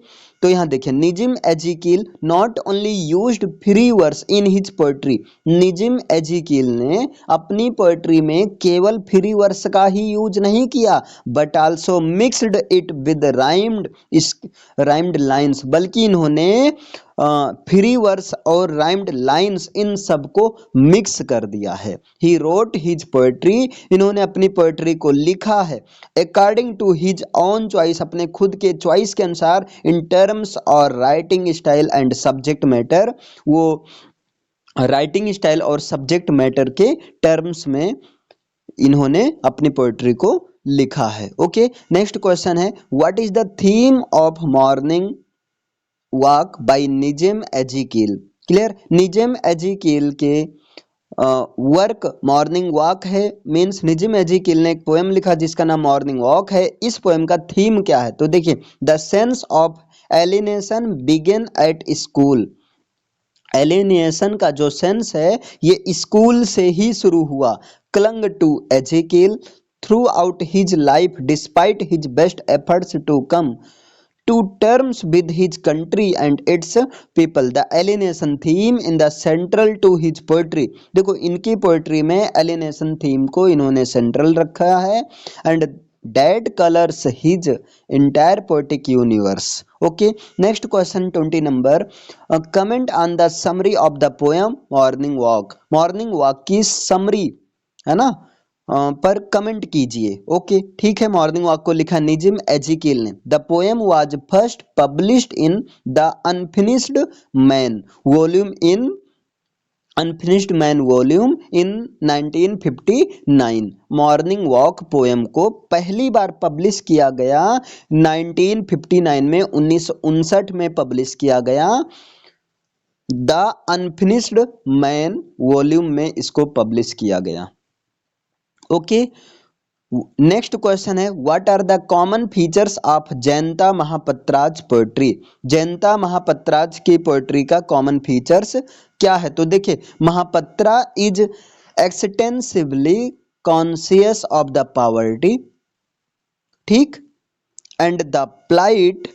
Speaker 1: तो यहाँ देखिए, Nissim Ezekiel not only used free verse in his poetry, Nissim Ezekiel ने अपनी पोएट्री में केवल फ्री वर्स का ही यूज नहीं किया, but also mixed it with rhymed lines, बल्कि इन्होंने फ्री वर्स और राइम्ड लाइन्स इन सबको मिक्स कर दिया है। ही रोट हिज पोएट्री, इन्होंने अपनी पोएट्री को लिखा है according to his own choice, अपने खुद के चॉइस के अनुसार, इन टर्म्स और writing style and subject matter, वो राइटिंग स्टाइल और सब्जेक्ट मैटर के टर्म्स में इन्होंने अपनी पोएट्री को लिखा है। ओके, नेक्स्ट क्वेश्चन है, what is the theme of morning walk by Nissim Ezekiel. Clear? Nissim Ezekiel के वर्क मॉर्निंग वॉक है, मीन्स निजिम एजिकील ने एक पोएम लिखा जिसका नाम मॉर्निंग वॉक है। इस पोएम का थीम क्या है? तो देखिए, the sense of alienation begin at school, alienation का जो सेंस है ये स्कूल से ही शुरू हुआ। Clung to Ezekiel throughout his life despite his best efforts to come to terms with his country and its people. The alienation theme in the central to his poetry. देखो, इनकी poetry में alienation theme को इन्होंने central रखा है, and that colors his entire poetic universe. Okay, next question 20 number. Comment on the summary of the poem Morning Walk. Morning Walk की summary, है ना, पर कमेंट कीजिए। ओके, ठीक है, मॉर्निंग वॉक को लिखा निजिम एजिकील ने। The poem was first published in the unfinished man volume in 1959। Morning walk poem को पहली बार पब्लिश किया गया 1959 में, 1959 में पब्लिश किया गया। द अनफिनिश्ड मैन वॉल्यूम में इसको पब्लिश किया गया। ओके, नेक्स्ट क्वेश्चन है, what are the common features of Jayanta Mahapatra's poetry. Jayanta Mahapatra's की पोएट्री का कॉमन फीचर्स क्या है? तो देखिए, Mahapatra is extensively conscious of the poverty, ठीक, and the plight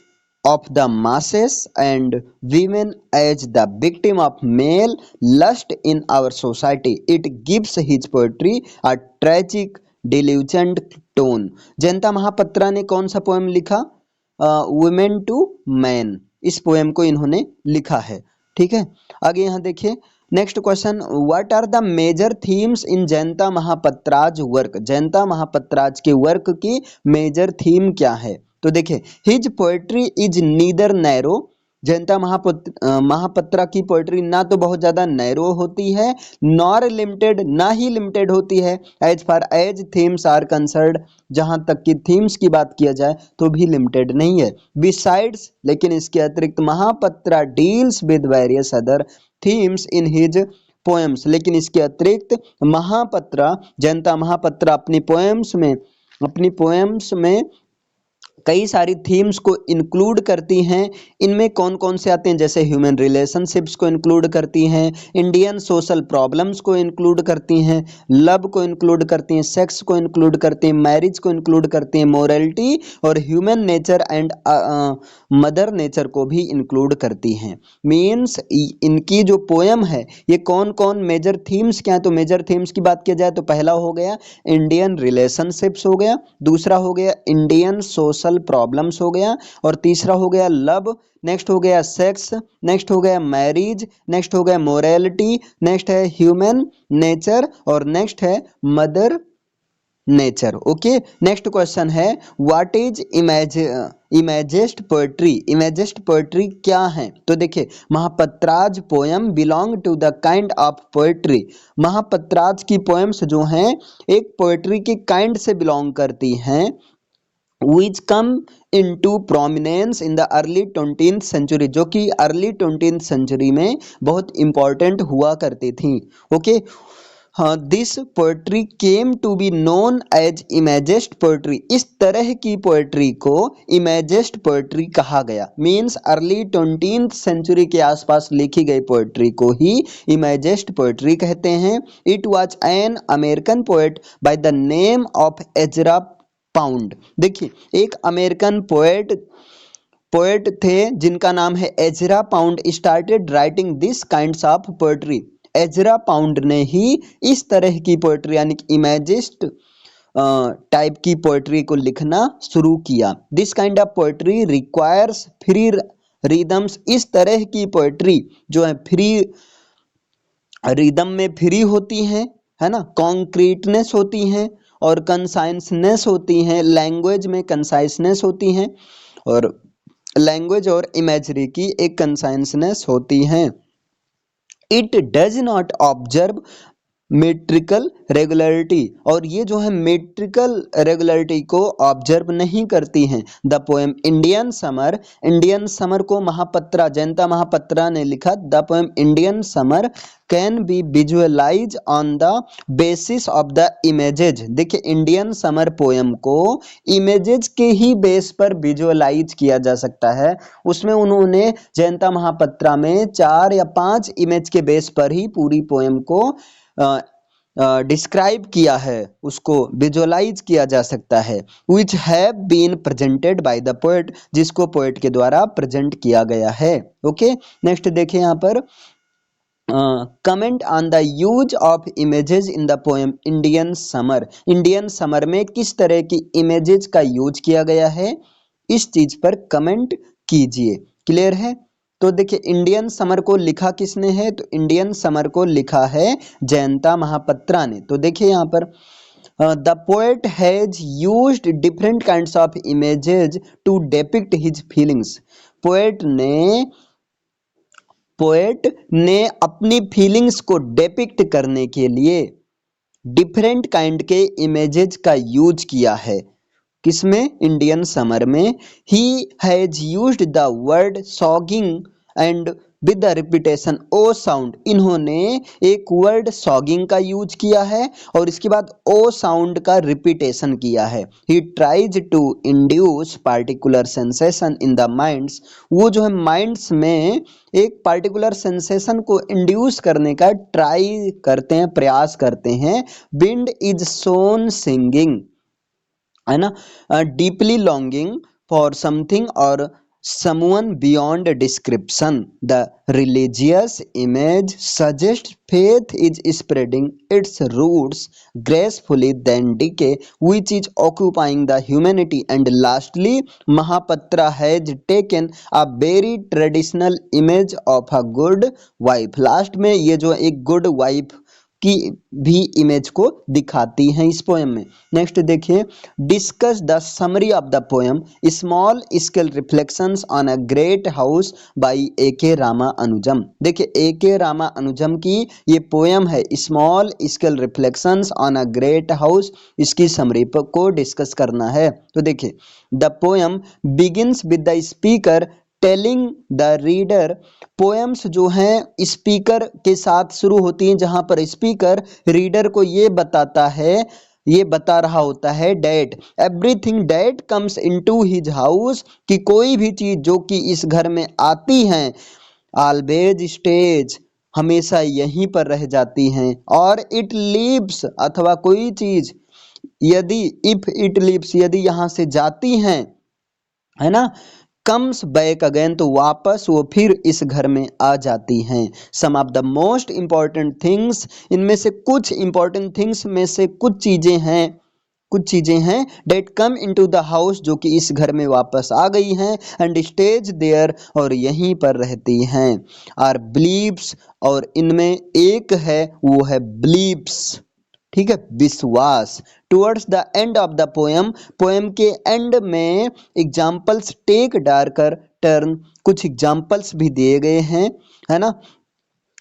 Speaker 1: of the masses and women as the victim of male lust in our society. It gives his poetry a tragic diluted tone. Jayanta Mahapatra ने कौन सा poem लिखा? Women to man, इस poem को इन्होंने लिखा है। ठीक है, आगे यहाँ देखिए next question, what are the major themes in Jayanta Mahapatra's work. Jayanta Mahapatra's के वर्क की मेजर थीम क्या है? तो देखिए his poetry is neither narrow, Jayanta Mahapatra की पोएट्री ना तो बहुत ज्यादा नैरो होती है, नॉर लिमिटेड, ना ही लिमिटेड होती है, as far as themes are concerned, जहां तक कि थीम्स की बात किया जाए तो भी लिमिटेड नहीं है। बिसाइड्स, लेकिन इसके अतिरिक्त Mahapatra deals with various other themes in his poems, लेकिन इसके अतिरिक्त महापत्रा, जयंता महापत्रा अपनी पोएम्स में कई सारी थीम्स को इंक्लूड करती हैं। इनमें कौन कौन से आते हैं, जैसे ह्यूमन रिलेशनशिप्स को इंक्लूड करती हैं, इंडियन सोशल प्रॉब्लम्स को इंक्लूड करती हैं, लव को इंक्लूड करती हैं, सेक्स को इंक्लूड करती हैं, मैरिज को इंक्लूड करती हैं, मोरलिटी और human nature and mother nature को भी इंक्लूड करती हैं। मीन्स इनकी जो पोएम है ये कौन कौन मेजर थीम्स क्या है, तो मेजर थीम्स की बात की जाए तो पहला हो गया इंडियन रिलेशनशिप्स हो गया, दूसरा हो गया इंडियन सोशल प्रॉब्लम्स हो गया, और तीसरा हो गया लव, नेक्स्ट हो गया सेक्स, नेक्स्ट हो गया मैरिज, नेक्स्ट हो गया मोरालिटी, नेक्स्ट है ह्यूमन नेचर और नेक्स्ट है mother nature. Okay, next question है what is imagist poetry. Imagist poetry क्या है? तो देखिए Mahapatra's poem belong to the kind of poetry, Mahapatra's की पोएम्स जो हैं एक पोएट्री के काइंड से बिलोंग करती हैं, which come into prominence in the early 20th century, जो कि अर्ली 20th सेंचुरी में बहुत इंपॉर्टेंट हुआ करती थी। ओके, हाँ, this poetry came to be known as imagist poetry, इस तरह की पोएट्री को इमेजेस्ट पोएट्री कहा गया। मीन्स अर्ली 20th सेंचुरी के आसपास लिखी गई पोएट्री को ही इमेजेस्ट पोएट्री कहते हैं। It was an American poet by the name of Ezra pound. देखिए एक अमेरिकन पोएट थे जिनका नाम है Ezra pound, started writing this kinds of poetry. Ezra pound ने ही इस तरह की पोएट्री यानी कि इमेजिस्ट टाइप की पोएट्री को लिखना शुरू किया। This kind of poetry requires free rhythms, इस तरह की पोएट्री जो है फ्री रिदम में फ्री होती हैं, है ना, कॉन्क्रीटनेस होती हैं और कंसाइसनेस होती हैं, लैंग्वेज में कंसाइसनेस होती हैं और लैंग्वेज और इमेजरी की एक कंसाइसनेस होती हैं। It does not observe metrical regularity, और ये जो है मेट्रिकल रेगुलरिटी को ऑब्जर्व नहीं करती हैं। द पोएम इंडियन समर को महापत्रा, जयंता महापत्रा ने लिखा। The poem Indian summer can be visualise on the basis of the images. देखिए इंडियन समर पोएम को इमेजेज के ही बेस पर विजुअलाइज किया जा सकता है। उसमें उन्होंने जयंता महापत्रा में 4 या 5 इमेज के बेस पर ही पूरी पोएम को डिस्क्राइब किया है, उसको विजुअलाइज किया जा सकता है। Which have been presented by the poet, जिसको पोएट के द्वारा प्रेजेंट किया गया है। ओके, नेक्स्ट देखिए यहाँ पर comment on the use of images in the poem Indian summer. Indian summer में किस तरह की इमेजेस का यूज किया गया है, इस चीज पर कमेंट कीजिए। क्लियर है? तो देखिए इंडियन समर को लिखा किसने है, तो इंडियन समर को लिखा है जयंता महापत्रा ने। तो देखिए यहाँ पर the poet has used different kinds of images to depict his feelings. Poet ने अपनी फीलिंग्स को डिपिक्ट करने के लिए डिफरेंट काइंड के इमेजेस का यूज किया है। किसमें? इंडियन समर में। He has used the word sogging and with the repetition o sound. इन्होंने एक वर्ड सॉगिंग का यूज किया है और इसके बाद ओ साउंड का रिपीटेशन किया है। He tries to induce particular sensation in the minds. वो जो है माइंड्स में एक पार्टिकुलर सेंसेशन को इंड्यूस करने का ट्राई करते हैं, प्रयास करते हैं। विंड इज सोन सिंगिंग, है ना, डीपली लॉन्गिंग फॉर समथिंग और someone beyond description. The religious image suggests faith is spreading its roots gracefully than decay, which is occupying the humanity. And lastly, Mahapatra has taken a very traditional image of a good wife. Last में ये जो एक good wife की भी image को दिखाती हैं इस पोएम में। नेक्स्ट देखिए, discuss the summary of the poem, small scale reflections on a great house by A K Rama अनुजम। देखिए ए के रामा अनुजम की ये पोएम है small scale reflections on a great house, इसकी समरी को डिस्कस करना है। तो देखिए the poem begins with the speaker telling the reader. Poems जो हैं स्पीकर के साथ शुरू होती हैं, जहां पर स्पीकर रीडर को ये बता रहा होता है that everything that comes into his house, कि कोई भी चीज जो कि इस घर में आती हैं ऑलवेज स्टेज, हमेशा यहीं पर रह जाती हैं, और इट लीव्स, अथवा कोई चीज यदि इफ इट लीव्स, यदि यहाँ से जाती हैं, है ना, कम्स बैक अगेन, तो वापस वो फिर इस घर में आ जाती हैं। Some of the most important things, इनमें से कुछ इंपॉर्टेंट थिंग्स में से कुछ चीजें हैं that come into the house, जो कि इस घर में वापस आ गई हैं, एंड स्टेज देयर, और यहीं पर रहती हैं, आर बिलीव्स, और इनमें एक है वो है बिलीव्स, ठीक है, विश्वास। Towards the end of the poem, poem के एंड में एग्जाम्पल्स टेक डार्कर टर्न, कुछ एग्जाम्पल्स भी दिए गए हैं, है ना।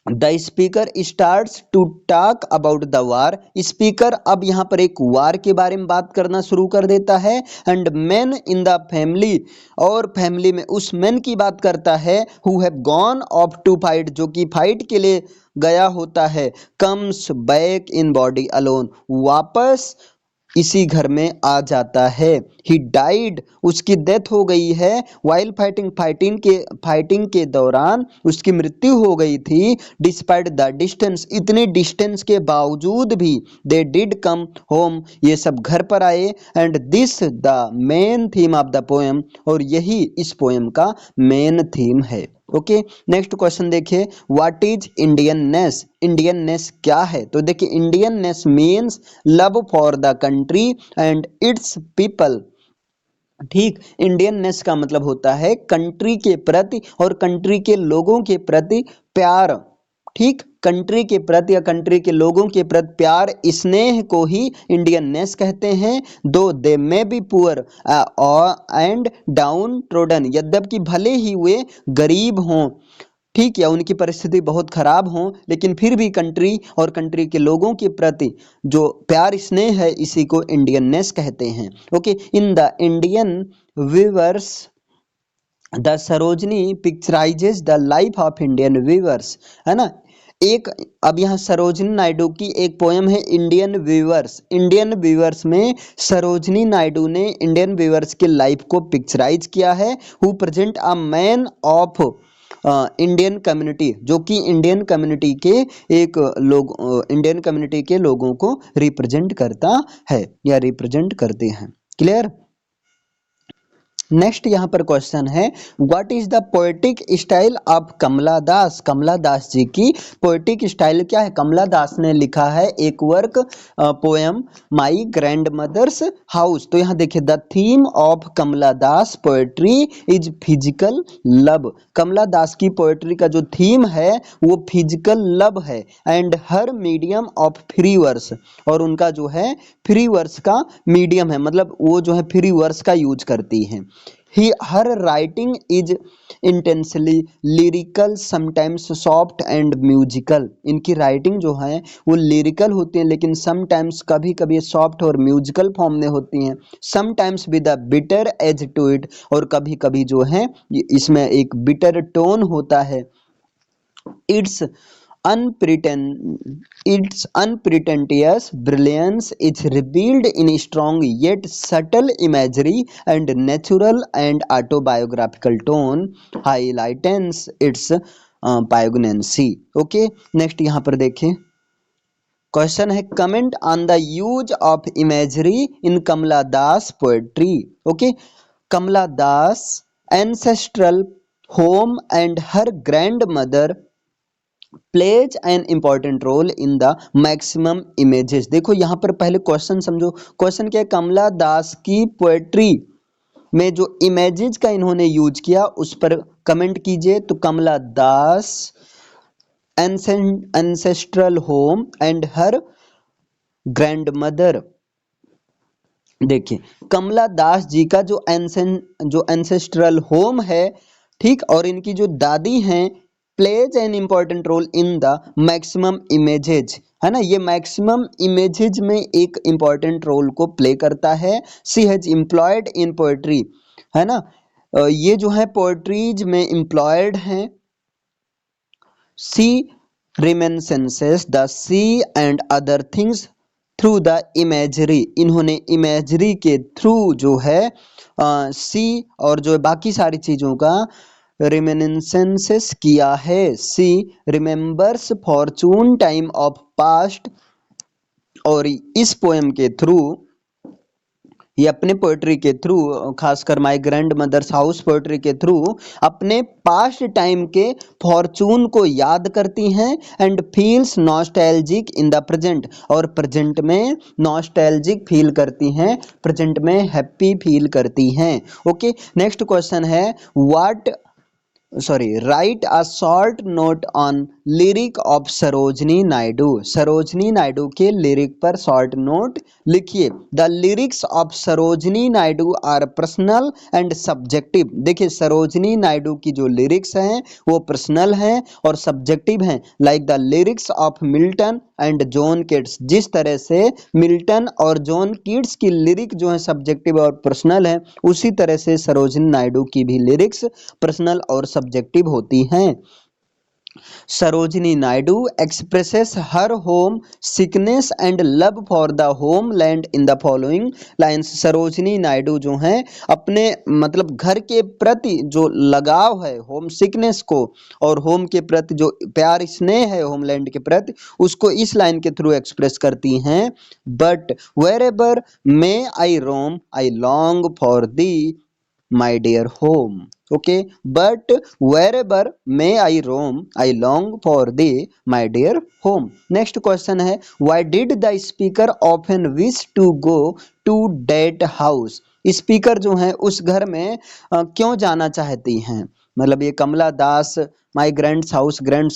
Speaker 1: The speaker starts to talk about the war, speaker अब यहाँ पर एक वार के बारे में बात करना शुरू कर देता है, and man in the family, और फैमिली में उस मैन की बात करता है who have gone off to fight, जो कि फाइट के लिए गया होता है, comes back in body alone, वापस इसी घर में आ जाता है। ही डाइड, उसकी डेथ हो गई है, वाइल फाइटिंग के दौरान उसकी मृत्यु हो गई थी, डिस्पाइट द डिस्टेंस, इतनी डिस्टेंस के बावजूद भी, दे डिड कम होम, ये सब घर पर आए, and this the main theme of the poem, और यही इस पोएम का मेन थीम है। ओके, नेक्स्ट क्वेश्चन देखिए, व्हाट इज इंडियननेस, इंडियननेस क्या है। तो देखिए Indianness means love for the country and it's people, ठीक, इंडियननेस का मतलब होता है कंट्री के प्रति और कंट्री के लोगों के प्रति प्यार, ठीक, कंट्री के प्रति या कंट्री के लोगों के प्रति प्यार, स्नेह को ही इंडियननेस कहते हैं। Though they may be poor and downtrodden, यद्यपि भले ही वे गरीब हों, ठीक, या उनकी परिस्थिति बहुत खराब हो, लेकिन फिर भी कंट्री और कंट्री के लोगों के प्रति जो प्यार स्नेह है, इसी को इंडियननेस कहते हैं। Okay, in the Indian weavers the Sarojini picturizes the life of Indian weavers, है ना। एक अब यहाँ सरोजनी नायडू की एक पोएम है इंडियन वीवर्स, इंडियन वीवर्स में सरोजनी नायडू ने इंडियन वीवर्स के लाइफ को पिक्चराइज किया है, who present a man of Indian community, जो कि इंडियन कम्युनिटी के लोगों को रिप्रेजेंट करता है या रिप्रेजेंट करते हैं। क्लियर। नेक्स्ट यहाँ पर क्वेश्चन है, what is the poetic style of Kamala Das, Kamala Das ji की पोएटिक स्टाइल क्या है। कमला दास ने लिखा है एक work poem my grand mother's house. तो यहाँ देखिए, the theme of Kamala Das poetry is physical love, Kamala Das की पोएट्री का जो थीम है वो फिजिकल लव है, and her medium of free verse, और उनका जो है फ्री वर्स का मीडियम है, मतलब वो जो है फ्री वर्स का यूज करती हैं। Her writing is intensely lyrical sometimes soft and musical, इनकी राइटिंग जो है वो लिरिकल होती है, लेकिन समटाइम्स कभी कभी सॉफ्ट और म्यूजिकल फॉर्म में होती हैं, sometimes with a bitter edge to it, और कभी कभी जो है इसमें एक बिटर टोन होता है। It's unpretentious brilliance is revealed in strong yet subtle imagery, and natural and autobiographical tone highlights its poignancy. Okay, next यहाँ पर देखें, क्वेश्चन है, comment on the use of imagery in Kamala Das poetry. Okay, Kamala Das ancestral home and her grandmother plays an important role in the maximum images। देखो यहाँ पर पहले question समझो। Question क्या है, कमला दास की पोएट्री में जो इमेजेस का इन्होंने यूज किया उस पर कमेंट कीजिए। तो कमला Das ancestral home and her grandmother। देखिए कमला दास जी का जो एंसेस्ट्रल होम है, ठीक, और इनकी जो दादी हैं, plays an important role in the maximum images, है ना। ये मैक्सिमम इमेजेज में एक इम्पॉर्टेंट रोल को प्ले करता है। She has employed in poetry, है ना। ये जो है पोएट्रीज में एम्प्लॉयड हैं। She reminiscences the sea and other things through the imagery. इन्होंने इमेजरी के थ्रू जो है सी और जो बाकी सारी चीजों का रिमेनिसेंसेस किया है। She remembers fortune time of past. और इस पोएम के थ्रू, ये अपने पोएट्री के थ्रू, खासकर my grand mother's house poetry के थ्रू अपने पास्ट टाइम के फॉर्चून को याद करती हैं। And feels nostalgic in the present. और प्रेजेंट में नॉस्टैल्जिक फील करती हैं, प्रेजेंट में हैप्पी फील करती हैं। ओके, नेक्स्ट क्वेश्चन है write a short note on lyric of Sarojini Naidu. Sarojini Naidu के लिरिक पर शॉर्ट नोट लिखिए। The lyrics of Sarojini Naidu are personal and subjective. देखिए सरोजनी नायडू की जो लिरिक्स हैं वो पर्सनल हैं और सब्जेक्टिव हैं। Like the lyrics of Milton and John Keats. जिस तरह से मिल्टन और जॉन कीट्स की लिरिक जो है सब्जेक्टिव और पर्सनल है, उसी तरह से सरोजनी नायडू की भी लिरिक्स पर्सनल और सब्जेक्टिव होती हैं। Sarojini Naidu expresses her home sickness and love for the home land in the following lines. Sarojini Naidu जो हैं अपने मतलब घर के प्रति जो लगाव है, होम सिकनेस को, और होम के प्रति जो प्यार स्नेह है होमलैंड के प्रति, उसको इस लाइन के थ्रू एक्सप्रेस करती हैं। But wherever may I roam I long for thee my dear home। okay, but wherever may I roam I long for thee my dear home। next question है why did the speaker often wish to go to that house। Speaker जो है उस घर में क्यों जाना चाहती हैं। मतलब ये कमला दास माई ग्रैंड्स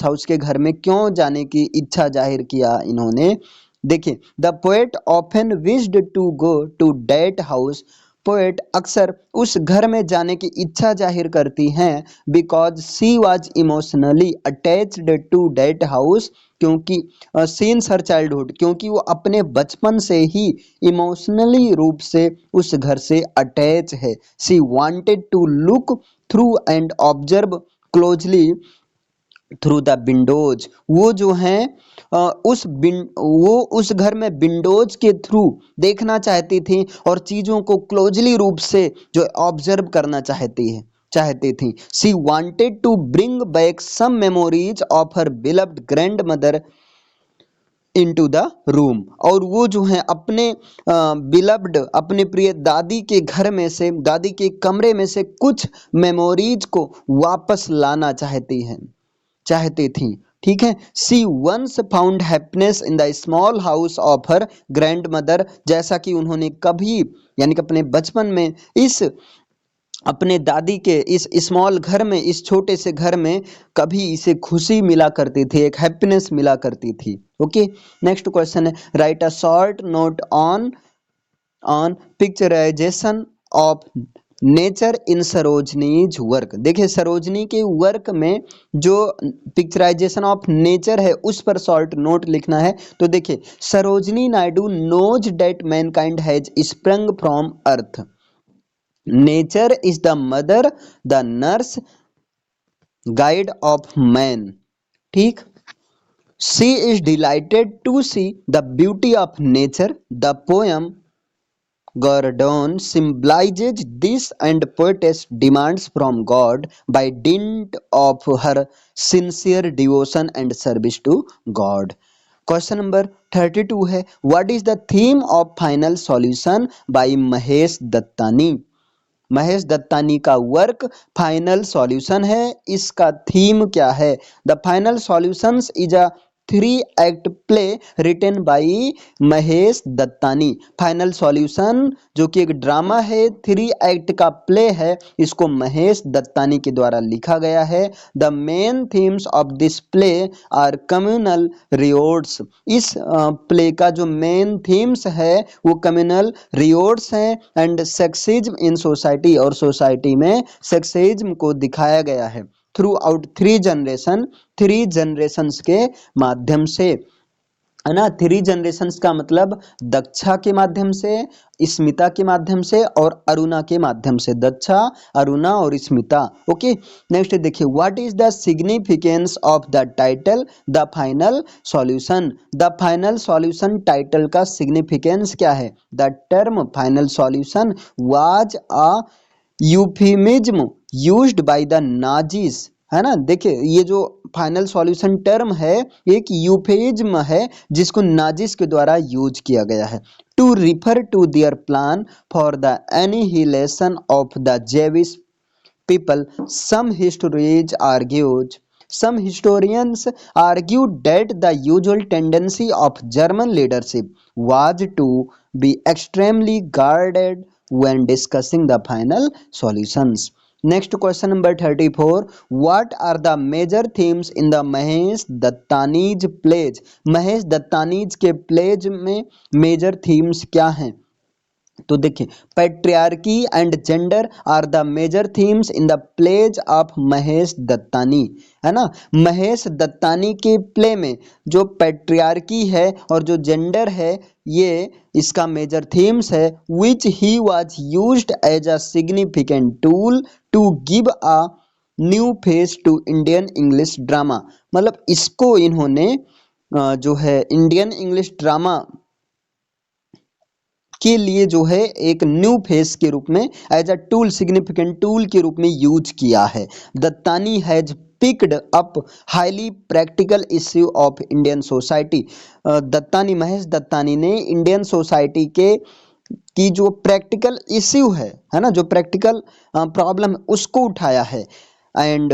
Speaker 1: हाउस के घर में क्यों जाने की इच्छा जाहिर किया इन्होंने। देखिए the poet often wished to go to that house. Poet अक्सर उस घर में जाने की इच्छा जाहिर करती हैं। Because she was emotionally attached to that house. क्योंकि सिंस हर चाइल्डहुड, क्योंकि वो अपने बचपन से ही इमोशनली रूप से उस घर से अटैच है। She wanted to look through and observe closely through the windows. वो जो हैं वो उस घर में विंडोज के थ्रू देखना चाहती थी और चीज़ों को क्लोजली रूप से जो ऑब्जर्व करना चाहती थी। She wanted to bring back some memories of her beloved grandmother into the room. और वो जो है अपने बिलव्ड, अपने प्रिय दादी के घर में से, दादी के कमरे में से कुछ मेमोरीज को वापस लाना चाहती थी। ठीक है। She once found happiness in the small house of her grand mother. जैसा कि उन्होंने कभी, यानी कि अपने बचपन में इस अपने दादी के इस स्मॉल घर में, इस छोटे से घर में कभी इसे खुशी मिला करती थी, एक हैप्पीनेस मिला करती थी। ओके, नेक्स्ट क्वेश्चन है write a short note on picturization of nature in Sarojini's work. देखिए सरोजनी के वर्क में जो पिक्चराइजेशन ऑफ नेचर है उस पर शॉर्ट नोट लिखना है। तो देखिए Sarojini Naidu knows that mankind has sprung from earth. Nature is the mother, the nurse, guide of man. ठीक। She is delighted to see the beauty of nature. The poem Gordon symbolizes this and poetess demands from God by dint of her sincere devotion and service to God। Question number 32 है what is the theme of final solution by Mahesh Dattani. Mahesh Dattani का work final solution है। इसका theme क्या है? The final solutions is a 3 act play written by Mahesh Dattani. Final solution जो कि एक drama है, 3 एक्ट का प्ले है, इसको महेश दत्तानी के द्वारा लिखा गया है। The main themes of this play are communal rewards. इस प्ले का जो मेन थीम्स है वो कम्युनल रिवॉर्ड्स हैं एंड सेक्सिज्म इन सोसाइटी, और सोसाइटी में सेक्सिज्म को दिखाया गया है थ्रू आउट 3 जनरेशंस के माध्यम से, है ना। 3 जनरेशंस का मतलब दक्षा के माध्यम से, स्मिता के माध्यम से और अरुणा के माध्यम से। दक्षा, अरुणा और स्मिता। ओके, नेक्स्ट देखिए, what is the significance of the title the final solution. The final solution title का सिग्निफिकेंस क्या है? The term final solution was a euphemism used by the Nazis, है ना। देखिए, ये जो फाइनल सॉल्यूशन टर्म है एक यूफेइज्म है जिसको नाजिस के द्वारा यूज किया गया है to refer to their plan for the annihilation of the Jewish people. Some historians argue that the usual tendency of German leadership was to be extremely guarded when discussing the final solutions. Next question number 34. What are the major themes in the Mahesh Dattani's plays? Mahesh Dattani's के plays में major themes क्या हैं? तो देखिए, patriarchy and gender are the major themes in the plays of Mahesh Dattani, है ना। महेश दत्तानी के play में जो पैट्रियार्की है और जो जेंडर है ये इसका मेजर थीम्स है, which he was used as a significant tool to give a new face to Indian English drama. मतलब इसको इन्होंने जो है इंडियन इंग्लिश ड्रामा के लिए जो है एक न्यू फेस के रूप में as a tool, significant tool के रूप में यूज किया है। Dattani has picked up highly practical issue of Indian society. Mahesh Dattani ने इंडियन सोसाइटी के की जो प्रैक्टिकल इश्यू है ना, जो प्रैक्टिकल प्रॉब्लम उसको उठाया है and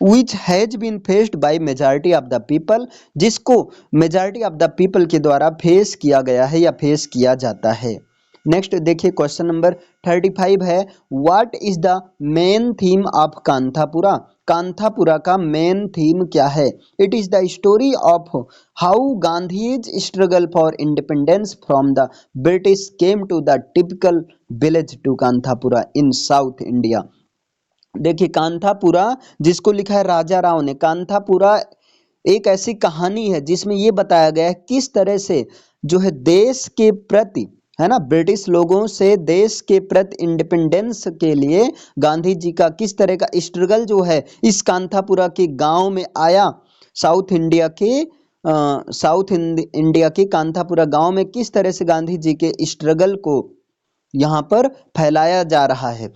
Speaker 1: which has been faced by majority of the people, जिसको मेजॉरिटी ऑफ द पीपल के द्वारा फेस किया गया है या फेस किया जाता है। नेक्स्ट देखिए, क्वेश्चन नंबर 35 है, what is the main theme of Kanthapura. Kanthapura का मेन थीम क्या है? It is the story of how Gandhi's struggle for independence from the British came to the typical village to Kanthapura in South India. देखिए, कांथापुरा जिसको लिखा है राजा राव ने, कांथापुरा एक ऐसी कहानी है जिसमें ये बताया गया है किस तरह से जो है देश के प्रति, है ना, ब्रिटिश लोगों से देश के प्रति इंडिपेंडेंस के लिए गांधी जी का किस तरह का स्ट्रगल जो है इस कांथापुरा के गांव में आया। साउथ इंडिया के कांथापुरा गांव में किस तरह से गांधी जी के स्ट्रगल को यहाँ पर फैलाया जा रहा है।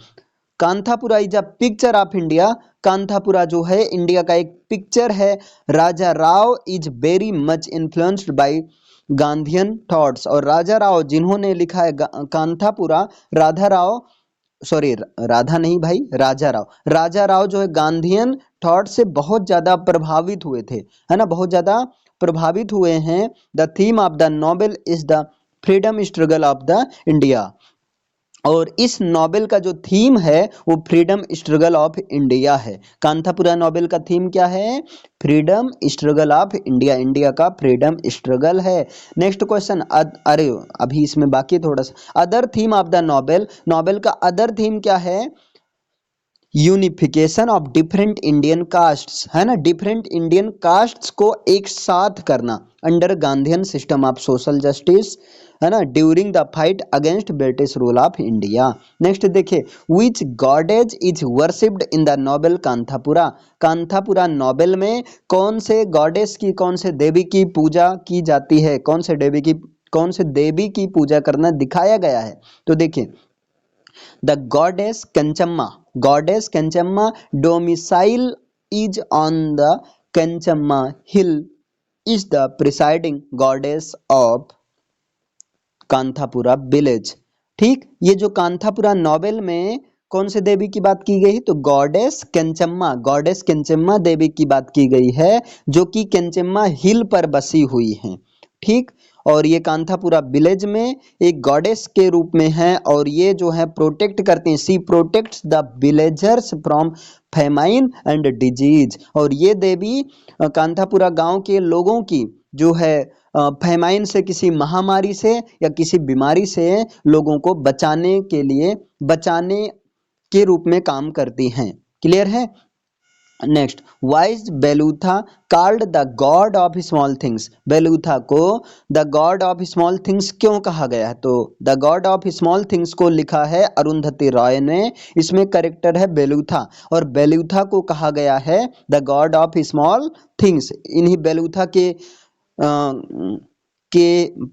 Speaker 1: Kanthapura is a picture of India. Kanthapura जो है इंडिया का एक पिक्चर है। Raja Rao is very much influenced by Gandhian thoughts, और राजा राव जिन्होंने लिखा है कांथापुरा, राधा राव, सॉरी राधा नहीं भाई, राजा राव जो है गांधीयन थॉट से बहुत ज्यादा प्रभावित हुए थे, है ना, बहुत ज्यादा प्रभावित हुए हैं। The theme of the novel is the freedom struggle of the India, और इस नॉवेल का जो थीम है वो फ्रीडम स्ट्रगल ऑफ इंडिया है। कांथापुरा नॉवेल का थीम क्या है? Freedom struggle of India, India का फ्रीडम स्ट्रगल है। नेक्स्ट क्वेश्चन, अरे अभी इसमें बाकी थोड़ा सा, other theme of the novel, novel का अदर थीम क्या है? Unification of different Indian castes, है ना, डिफरेंट इंडियन कास्ट्स को एक साथ करना under Gandhian system of social justice, है ना, during the fight against British rule of India. Next देखिए, which goddess is worshipped in the novel Kanthapura. Kanthapura novel में कौन से गॉडेस की, कौन से देवी की पूजा की जाती है? कौन से देवी की पूजा करना दिखाया गया है? तो देखिए, the goddess Kenchamma domicile is on the Kenchamma hill is the presiding goddess of Kanthapura village. ठीक, ये जो कांथापुरा नॉवेल में कौन से देवी की बात की गई? तो गॉडेस केंचम्मा देवी की बात की गई है, जो कि केंचम्मा हिल पर बसी हुई हैं। ठीक, और ये कांथापुरा विलेज में एक गॉडेस के रूप में है, और ये जो है प्रोटेक्ट करते हैं, she protects the villagers from famine and disease. और ये देवी कांथापुरा गांव के लोगों की जो है फेमाइन से, किसी महामारी से या किसी बीमारी से लोगों को बचाने के रूप में काम करती हैं। क्लियर है? Next, why Velutha called the God of small things. Velutha को the God of small things क्यों कहा गया है? तो the God of small things को लिखा है अरुंधति रॉय ने, इसमें करेक्टर है बेलूथा, और बेलूथा को कहा गया है the God of small things. इन्हीं बेलूथा के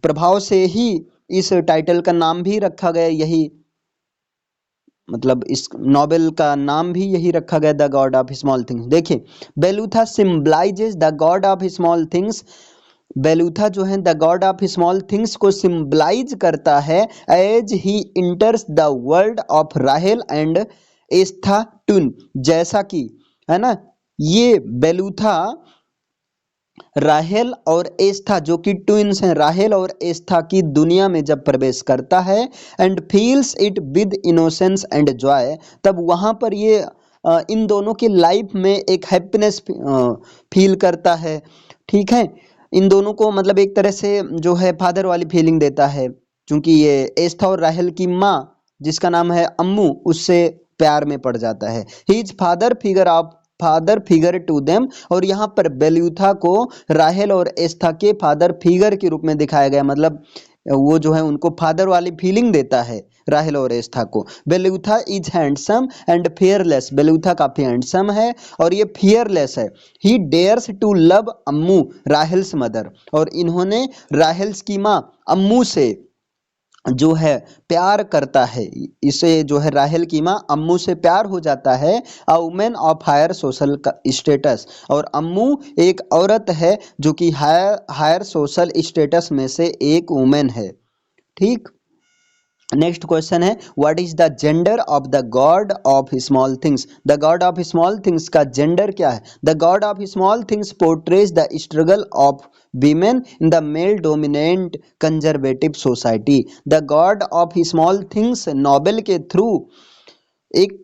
Speaker 1: प्रभाव से ही इस टाइटल का नाम भी रखा गया, यही मतलब इस नॉवेल का नाम भी यही रखा गया, the God of small things. देखिए, Velutha symbolizes the God of small things. Velutha जो है the God of small things को सिंबलाइज करता है as he enters the world of Rahel and Estha too. जैसा कि, है ना, ये बेलूथा राहेल और एस्था, जो कि ट्विंस हैं, राहेल और एस्था की दुनिया में जब प्रवेश करता है and feels it with innocence and Joy, तब वहाँ पर ये इन दोनों की लाइफ में एक हैप्पीनेस फील करता है। ठीक है, इन दोनों को मतलब एक तरह से जो है फादर वाली फीलिंग देता है, क्योंकि ये एस्था और राहेल की माँ, जिसका नाम है अम्मू, उससे प्यार में पड़ जाता है। He is father figure to them. और यहाँ पर बेलूथा को राहेल और एस्था के फादर फिगर के रूप में दिखाया गया, मतलब वो जो है उनको फादर वाली फीलिंग देता है राहेल और एस्था को। Velutha is handsome and fearless. Velutha काफी हैंडसम है और ये फियरलेस है। He dares to love Ammu, Rahel's mother. और इन्होंने राहेल्स की माँ अम्मू से जो है प्यार करता है, इसे जो है राहेल की माँ अम्मू से प्यार हो जाता है। A women of higher social status. और अम्मू एक औरत है जो कि हायर सोशल स्टेटस में से एक वुमेन है। ठीक, नेक्स्ट क्वेश्चन है, what is the gender of the God of small things. The God of small things का जेंडर क्या है? The God of small things portrays the struggle of women in the male dominant conservative society। The God of small things novel के through एक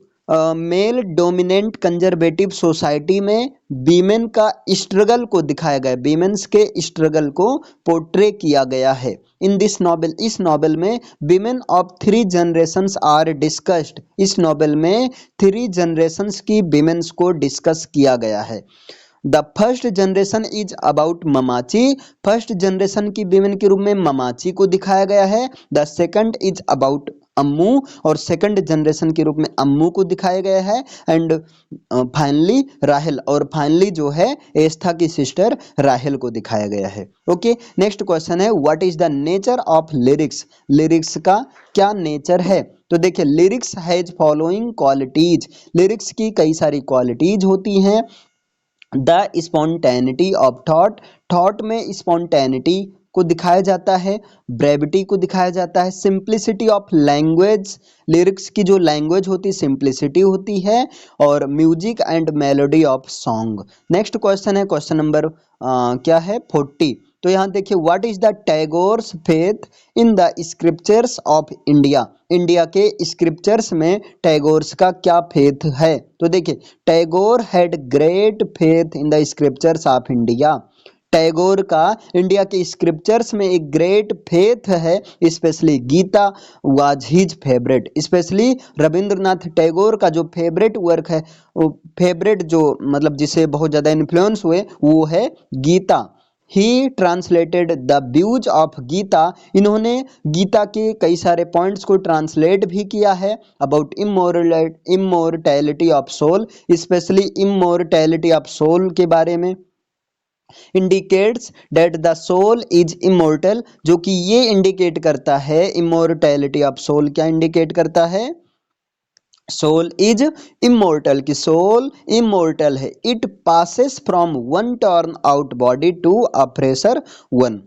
Speaker 1: male dominant conservative society में women का struggle को दिखाया गया, वीमेन्स के स्ट्रगल को portray किया गया है। इन दिस नॉवेल, इस नॉवेल में women of 3 generations are discussed. इस नॉवेल में 3 जनरेशंस की वीमेन्स को डिस्कस किया गया है। The first generation is about Mammachi. First generation की विमेन के रूप में ममाची को दिखाया गया है। The second is about Ammu, और सेकंड जनरेशन के रूप में अम्मू को दिखाया गया है। एंड फाइनली राहेल, और फाइनली जो है एस्था की सिस्टर राहेल को दिखाया गया है। ओके, नेक्स्ट क्वेश्चन है, what is the nature of lyrics. Lyrics का क्या नेचर है? तो देखिए, lyrics has following qualities. Lyrics की कई सारी क्वालिटीज होती हैं। The spontaneity of thought, thought में स्पॉन्टेनिटी को दिखाया जाता है, ब्रेविटी को दिखाया जाता है, सिंप्लिसिटी ऑफ लैंग्वेज, लिरिक्स की जो लैंग्वेज होती है सिंप्लिसिटी होती है, और music and melody of song. Next question है, क्वेश्चन नंबर क्या है 40। तो यहाँ देखिए, what is the Tagore's faith in the scriptures of India. India के स्क्रिप्चर्स में टैगोर्स का क्या फेथ है? तो देखिए, Tagore had great faith in the scriptures of India. Tagore का इंडिया के स्क्रिप्चर्स में एक ग्रेट फेथ है, specially Gita was his favourite. Specially Rabindranath Tagore का जो फेवरेट वर्क है, वो फेवरेट जो मतलब जिसे बहुत ज़्यादा इन्फ्लुएंस हुए, वो है Gita. He translated the views of Gita. इन्होंने गीता के कई सारे पॉइंट्स को ट्रांसलेट भी किया है। About immortality of soul, specially immortality of soul के बारे में। Indicates that the soul is immortal, जो कि ये इंडिकेट करता है, इमोर्टैलिटी ऑफ सोल क्या इंडिकेट करता है? सोल इज इमोर्टल, की सोल इमोर्टल है। It passes from one turn out body to a fresher one.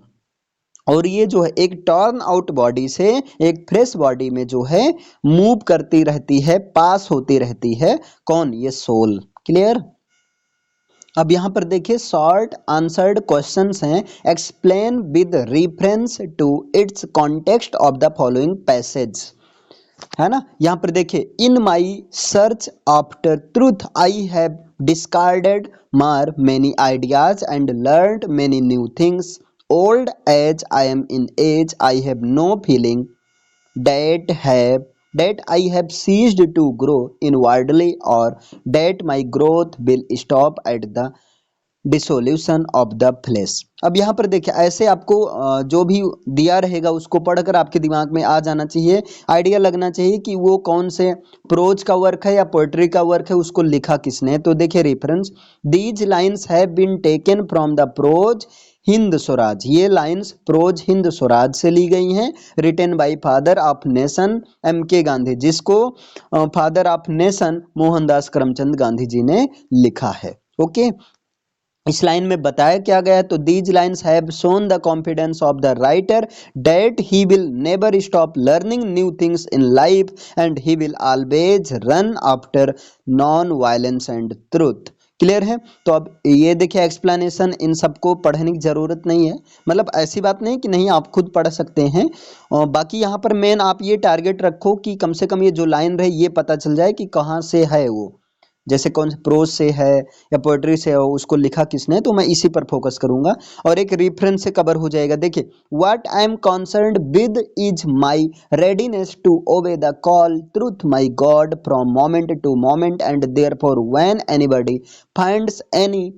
Speaker 1: और ये जो है एक टर्न आउट बॉडी से एक फ्रेश बॉडी में जो है मूव करती रहती है, पास होती रहती है। कौन? ये सोल। क्लियर? अब यहाँ पर देखिए शॉर्ट आंसर्ड क्वेश्चंस हैं। Explain with reference to its context of the following passage, है ना। यहाँ पर देखिए, in my search after truth I have discarded mar many ideas and learned many new things. Old as I am in age I have no feeling that have that I have ceased to grow inwardly, or that my growth will stop at the dissolution of the flesh. अब यहाँ पर देखिए, ऐसे आपको जो भी दिया रहेगा उसको पढ़कर आपके दिमाग में आ जाना चाहिए, आइडिया लगना चाहिए कि वो कौन से प्रोज का वर्क है या पोएट्री का वर्क है, उसको लिखा किसने। तो देखिए reference, these lines have been taken from the prose Hind Swaraj. ये लाइंस प्रोज हिंद स्वराज से ली गई हैं। Written by father of nation M K Gandhi, जिसको father of nation Mohandas Karamchand Gandhi ji ने लिखा है। ओके, इस लाइन में बताया क्या गया है, तो these lines have shown the confidence of the writer that he will never stop learning new things in life and he will always run after non violence and truth. Clear है? तो अब ये देखिए एक्सप्लेनेशन, इन सबको पढ़ने की जरूरत नहीं है, मतलब ऐसी बात नहीं कि नहीं, आप खुद पढ़ सकते हैं। और बाकी यहाँ पर मेन आप ये टारगेट रखो कि कम से कम ये जो लाइन रहे ये पता चल जाए कि कहाँ से है वो, जैसे कौन से प्रोज से है या पोएट्री से है, उसको लिखा किसने, तो मैं इसी पर फोकस करूंगा और एक रेफरेंस से कवर हो जाएगा। देखिए, what I am concerned with is my readiness to obey the call truth my God from moment to moment and therefore when anybody finds any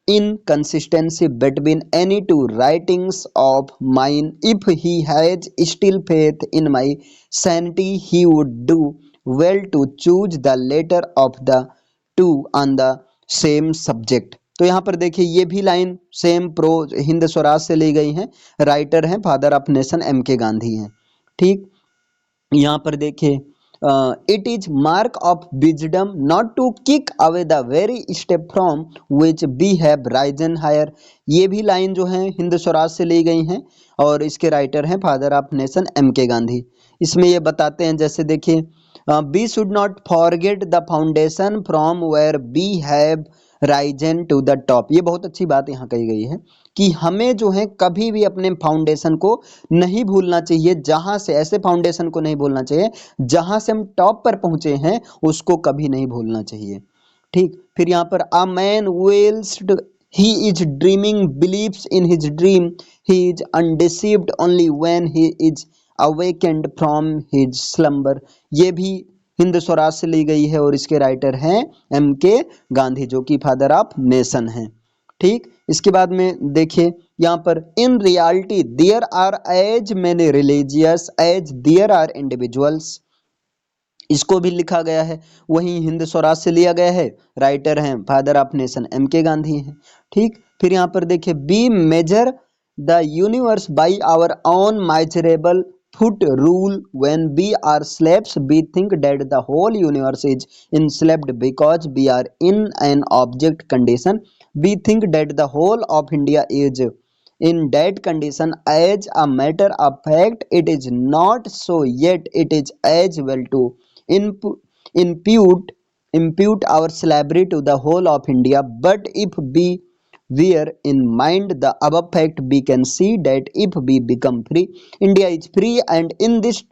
Speaker 1: inconsistency between any two writings of mine, if he has still faith in my sanity, he would do well to choose the latter of the two on the same subject। तो यहाँ पर देखिए ये भी line same prose Hind Swaraj से ली गई हैं, राइटर हैं father of nation M K Gandhi हैं। ठीक, यहाँ पर देखिए, it is mark of wisdom not to kick away the very step from which we have risen higher. ये भी लाइन जो है हिंद स्वराज से ली गई हैं और इसके राइटर हैं father of nation M K Gandhi. इसमें ये बताते हैं, जैसे देखिए, we should not forget the foundation from where we have risen to the top. ये बहुत अच्छी बात यहाँ कही गई है कि हमें जो है कभी भी अपने फाउंडेशन को नहीं भूलना चाहिए, जहां से, ऐसे फाउंडेशन को नहीं भूलना चाहिए जहां से हम टॉप पर पहुंचे हैं, उसको कभी नहीं भूलना चाहिए। ठीक, फिर यहाँ पर a man whilst he is dreaming believes in his dream, he is undeceived only when he is awakened from his slumber। ये भी हिंद स्वराज से ली गई है और इसके राइटर हैं एम के गांधी, जो कि फादर ऑफ नेशन हैं। ठीक, इसके बाद में देखिए यहाँ पर, in reality there are as many religious as there are individuals. इसको भी लिखा गया है, वहीं हिंद स्वराज से लिया गया है, राइटर हैं father of nation M K Gandhi हैं। ठीक, फिर यहाँ पर देखिए, be measure the universe by our own miserable foot rule when we are slaves we think that the whole universe is enslaved because we are in an object condition, we think that the whole of India is in that condition as a matter of fact it is not so, yet it is as well to impute impute our slavery to the whole of India, but if we bear in mind the above fact we can see that if we become free, India is free, and in this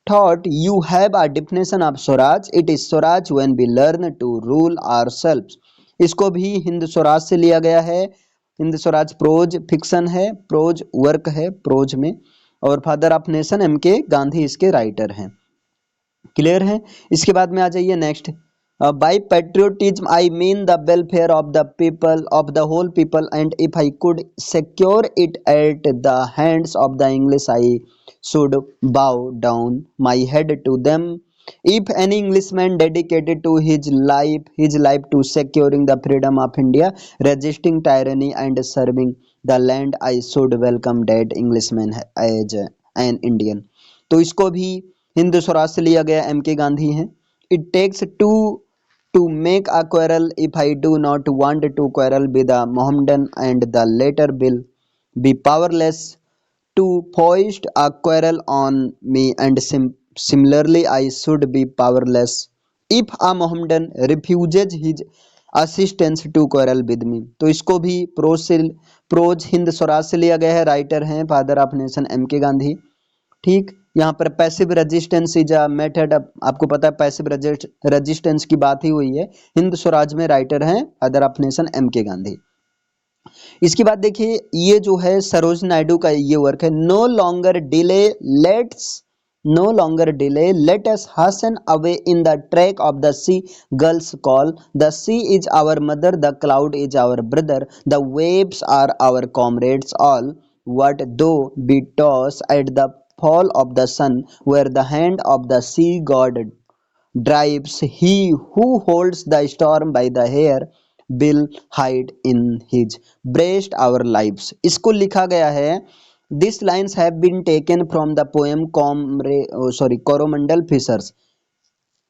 Speaker 1: thought you have a definition of Swaraj, it is Swaraj when we learn to rule ourselves। इसको भी हिंद स्वराज से लिया गया है। Hind Swaraj pros fiction है, prose work है pros में, और father of nation M K Gandhi इसके राइटर हैं। क्लियर है? इसके बाद में आ जाइए next, by patriotism I mean the welfare of the people, of the whole people, and if I could secure it at the hands of the English I should bow down my head to them। If any Englishman dedicated to his life to securing the freedom of India, resisting tyranny and serving the land, I should welcome that Englishman as an Indian। तो इसको भी हिंद स्वराज से लिया गया, M K Gandhi हैं। It takes two to make a quarrel, if I do not want to quarrel with the Mohammedan, and the latter will be powerless to foist a quarrel on me, and similarly I should be powerless if a Mohammedan refuses his assistance to quarrel with me। तो इसको भी pros Hind Swaraj से लिया गया है। Writer हैं father of nation M K Gandhi. ठीक, यहाँ पर passive resistance is a method, आपको पता है पैसिव रेजिस्टेंस की बात ही हुई है। हिंद स्वराज में राइटर हैं father of nation M K Gandhi. इसके बाद देखिए ये जो है सरोज नायडू का ये वर्क है, no longer delay let us hasten away in the track of the sea gull's call, the sea is our mother, the cloud is our brother, the waves are our comrades all, what though be tossed at the fall of the sun, where the hand of the sea god drives, he who holds the storm by the hair will hide in his breast our lives। इसको लिखा गया है, this lines have been taken from the poem Coromandel fishers,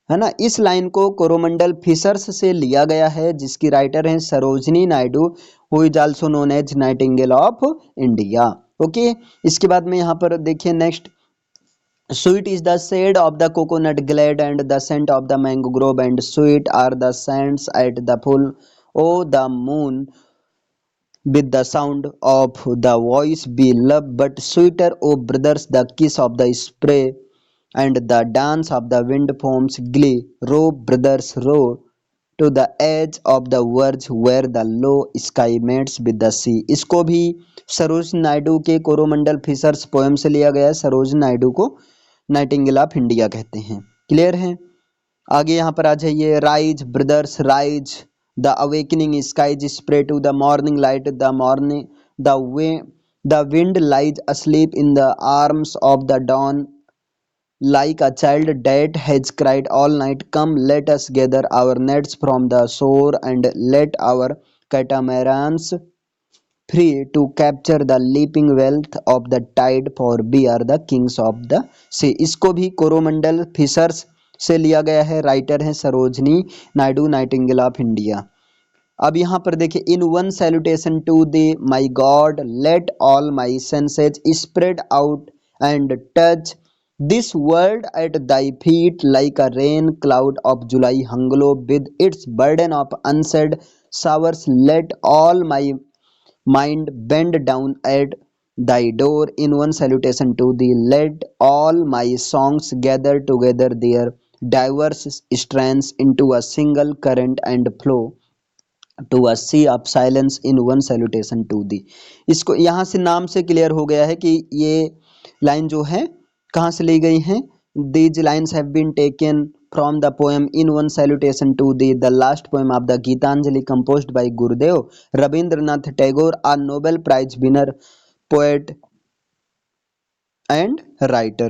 Speaker 1: है ना। इस line को Coromandel fishers से लिया गया है, जिसकी राइटर हैं Sarojini Naidu, who is also known as nightingale of India. Okay, इसके बाद में यहाँ पर देखिए next, sweet is the shade of the coconut glade and the scent of the mango grove, and sweet are the scents at the full o the moon, with the sound of the voice be love, but sweeter o brothers the kiss of the spray and the dance of the wind foams glee, row brothers row to the edge of the verge where the low sky meets with the sea। इसको भी सरोज नायडू के Coromandel fishers poem से लिया गया है। सरोज नायडू को Nightingale of India कहते हैं। क्लियर है। आगे यहाँ पर आ जाइए, rise brothers rise, the awakening skies spray to the morning light, the wind lies asleep in the arms of the dawn like a child that has cried all night, come let us gather our nets from the shore and let our catamarans free to capture the leaping wealth of the tide, for we are the kings of the sea। इसको भी Coromandel fishers से लिया गया है। Writer हैं Sarojini Naidu, nightingale of India. अब यहाँ पर देखिए, in one salutation to the my god let all my senses spread out and touch this world at thy feet like a rain cloud of July hung low with its burden of unshed showers, let all my mind bend down at thy door in one salutation to thee, let all my songs gather together their diverse strands into a single current and flow to a sea of silence in one salutation to thee। इसको यहाँ से नाम से clear हो गया है कि ये लाइन जो है कहाँ से ली गई हैं। These lines have been taken from the poem In One Salutation to Thee, the last poem of the Gitanjali composed by Gurudev Rabindranath Tagore, a Nobel Prize winner, poet and writer।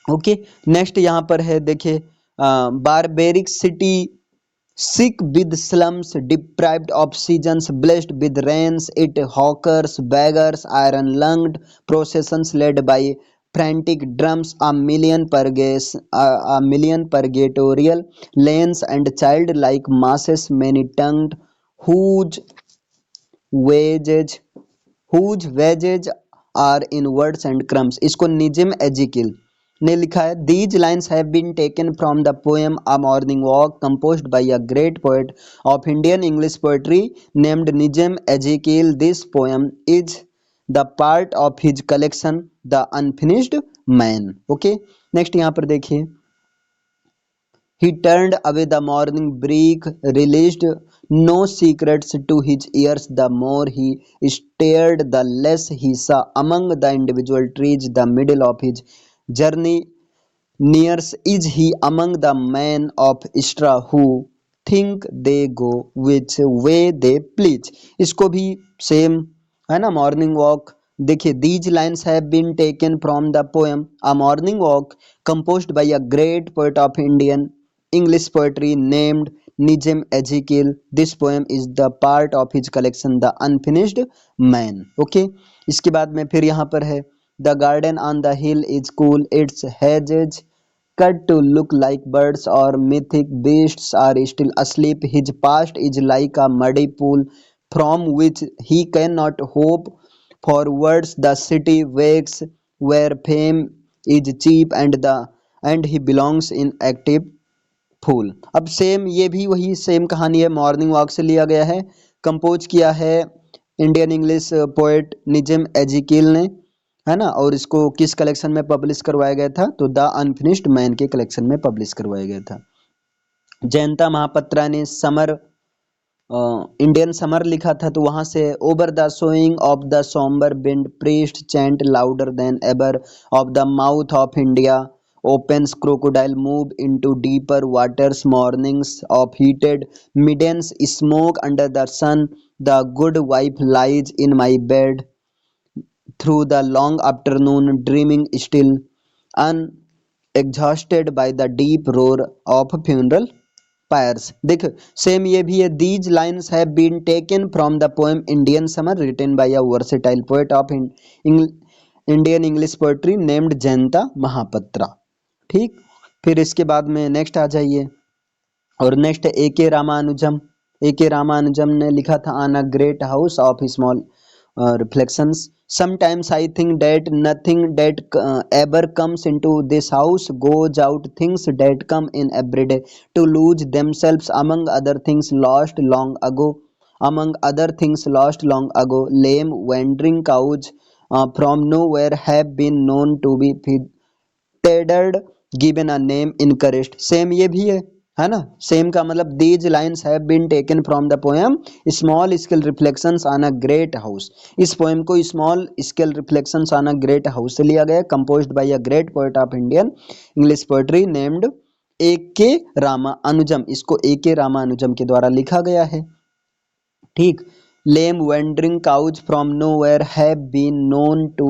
Speaker 1: Okay, next यहाँ पर है देखिए, barbaric city sick with slums, deprived of seasons, blessed with rains, it hawkers, beggars, iron-lunged processions led by frantic drums, a million purgatorial lanes, and childlike masses, many-tongued, whose wages whose wages are in words and crumbs। इसको निजिम एजिकिल ने लिखा है। These lines have been taken from the poem A Morning Walk, composed by a great poet of Indian English poetry named Nijam Ezekiel। This poem is the part of his collection The Unfinished Man। Okay, next यहाँ पर देखिए, he turned away the morning break, released no secrets to his ears. The more he stared, the less he saw among the individual trees. The middle of his journey nears is he among the men of straw who think they go which way they please। इसको भी same है ना, morning walk. देखिए, these lines have been taken from the poem A Morning Walk, composed by a great poet of Indian English poetry named Nijam Ezekiel। This poem is the part of his collection The Unfinished Man। Okay, इसके बाद में फिर यहाँ पर है, The garden on the hill is cool, its hedges cut to look like birds or mythic beasts are still asleep. His past is like a muddy pool from which he cannot hope forwards the city wakes where fame is cheap and he belongs in active फूल। अब same ये भी वही same कहानी है, morning walk से लिया गया है। कंपोज किया है इंडियन इंग्लिश पोएट निजम एजिकिल ने, है ना। और इसको किस कलेक्शन में पब्लिश करवाया गया था, तो द अनफिनिश्ड मैन के कलेक्शन में पब्लिश करवाया गया था। जयंता महापात्रा ने समर इंडियन समर लिखा था, तो वहां से over the soughing of the sombre wind priest chant louder than ever of the mouth of India opens crocodile move into deeper waters mornings of heated middens smoke under the sun the good wife lies in my bed through the long afternoon dreaming still unexhausted by the deep roar of funeral pyres। देख same ये भी है, these lines have been taken from the poem Indian Summer written by a versatile poet of Indian English poetry named Jayanta Mohapatra. ठीक, फिर इसके बाद में next आ जाइए, और नेक्स्ट ए के रामानुजम। ए के रामानुजम ने लिखा था on a great house of small reflections sometimes I think that nothing that ever comes into this house goes out things that come in every day to lose themselves among other things lost long ago among other things lost long ago lame wandering cows from nowhere have been known to be tethered given a name encouraged। Same ये भी है ना। Same का मतलब these lines have been taken from the poem small scale reflections on a great house। इस poem को small scale reflections on a great house से लिया गया, composed by a great poet of Indian English poetry named A K Ramanujan. इसको A K Ramanujan के द्वारा लिखा गया है। ठीक, lame wandering cows from nowhere have been known to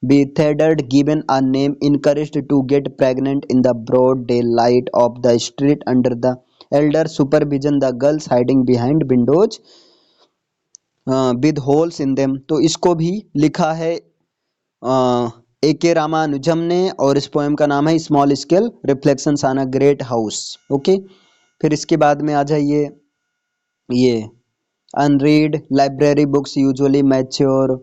Speaker 1: be tethered given a name encouraged to get pregnant in the broad daylight of the street under the elder supervision the girls hiding behind windows with holes in them। तो इसको भी लिखा है ए K Ramanujan ने, और इस poem का नाम है small scale reflections on a great house. Okay, फिर इसके बाद में आ जाइए ये unread library books usually mature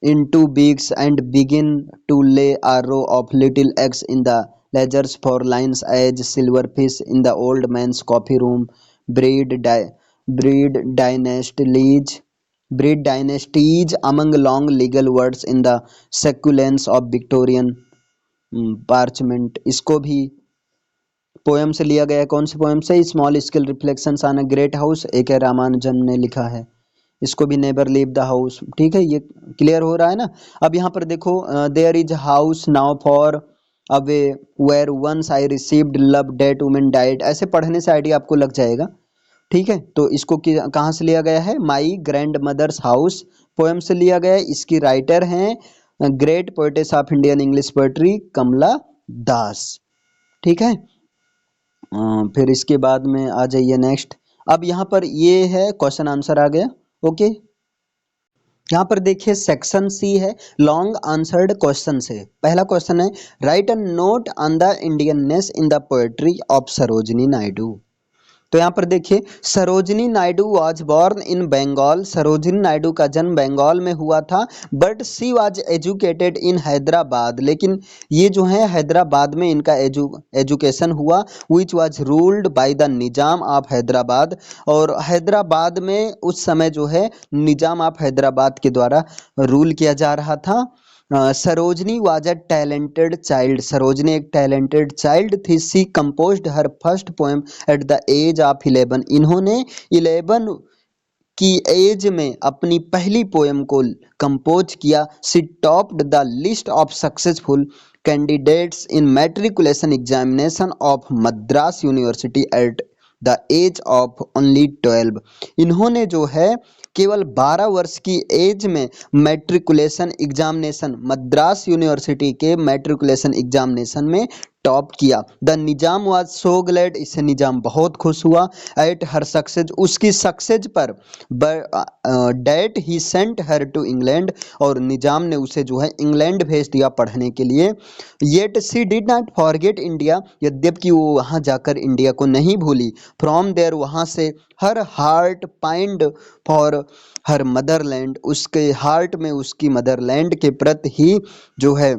Speaker 1: into weeks and begin to lay a row of little eggs in the ledgers for lines as silverfish in the old man's coffee room breed dynasties breed dynasties among long legal words in the succulents of Victorian parchment। इसको भी poem से लिया गया है। कौन से poem से, small scale reflections on a great house, A K Ramanujan ने लिखा है। इसको भी नेवर लीव द हाउस। ठीक है, ये क्लियर हो रहा है ना। अब यहाँ पर देखो there is house now far away where once I received love that women died. ऐसे पढ़ने से आइडिया आपको लग जाएगा। ठीक है, तो इसको कहाँ से लिया गया है, my grand mother's house poem से लिया गया है। इसकी राइटर हैं great poetess of Indian English poetry Kamala Das. ठीक है, फिर इसके बाद में आ जाइए नेक्स्ट। अब यहाँ पर ये है क्वेश्चन आंसर आ गया। ओके, यहाँ पर देखिए सेक्शन सी है लॉन्ग आंसर्ड क्वेश्चन से। पहला क्वेश्चन है write a note on the Indianness in the poetry of Sarojini Naidu. तो यहाँ पर देखिए Sarojini Naidu was born in Bengal. Sarojini Naidu का जन्म बंगाल में हुआ था, but she was educated in Hyderabad. लेकिन ये जो है हैदराबाद में इनका एजुकेशन हुआ, which was ruled by the Nizam of Hyderabad. और हैदराबाद में उस समय जो है निजाम ऑफ हैदराबाद के द्वारा रूल किया जा रहा था। Sarojini was a talented child. Sarojini एक टैलेंटेड चाइल्ड थी। She composed her first poem at the age of 11। इन्होंने 11 की एज में अपनी पहली पोएम को कंपोज किया। She topped the list of successful candidates in matriculation examination of Madras university at the age of only 12। इन्होंने जो है केवल 12 वर्ष की एज में मैट्रिकुलेशन एग्जामिनेशन मद्रास यूनिवर्सिटी के मैट्रिकुलेशन एग्जामिनेशन में टॉप किया। The Nizam was so glad, इससे निजाम बहुत खुश हुआ। एट हर सक्सेस, उसकी सक्सेस पर that he sent her to England, और निजाम ने उसे जो है इंग्लैंड भेज दिया पढ़ने के लिए। Yet she did not forget India, यद्यपि वो वहाँ जाकर इंडिया को नहीं भूली। फ्रॉम देयर, वहाँ से her heart pined for her motherland, उसके हार्ट में उसकी मदरलैंड के प्रति ही जो है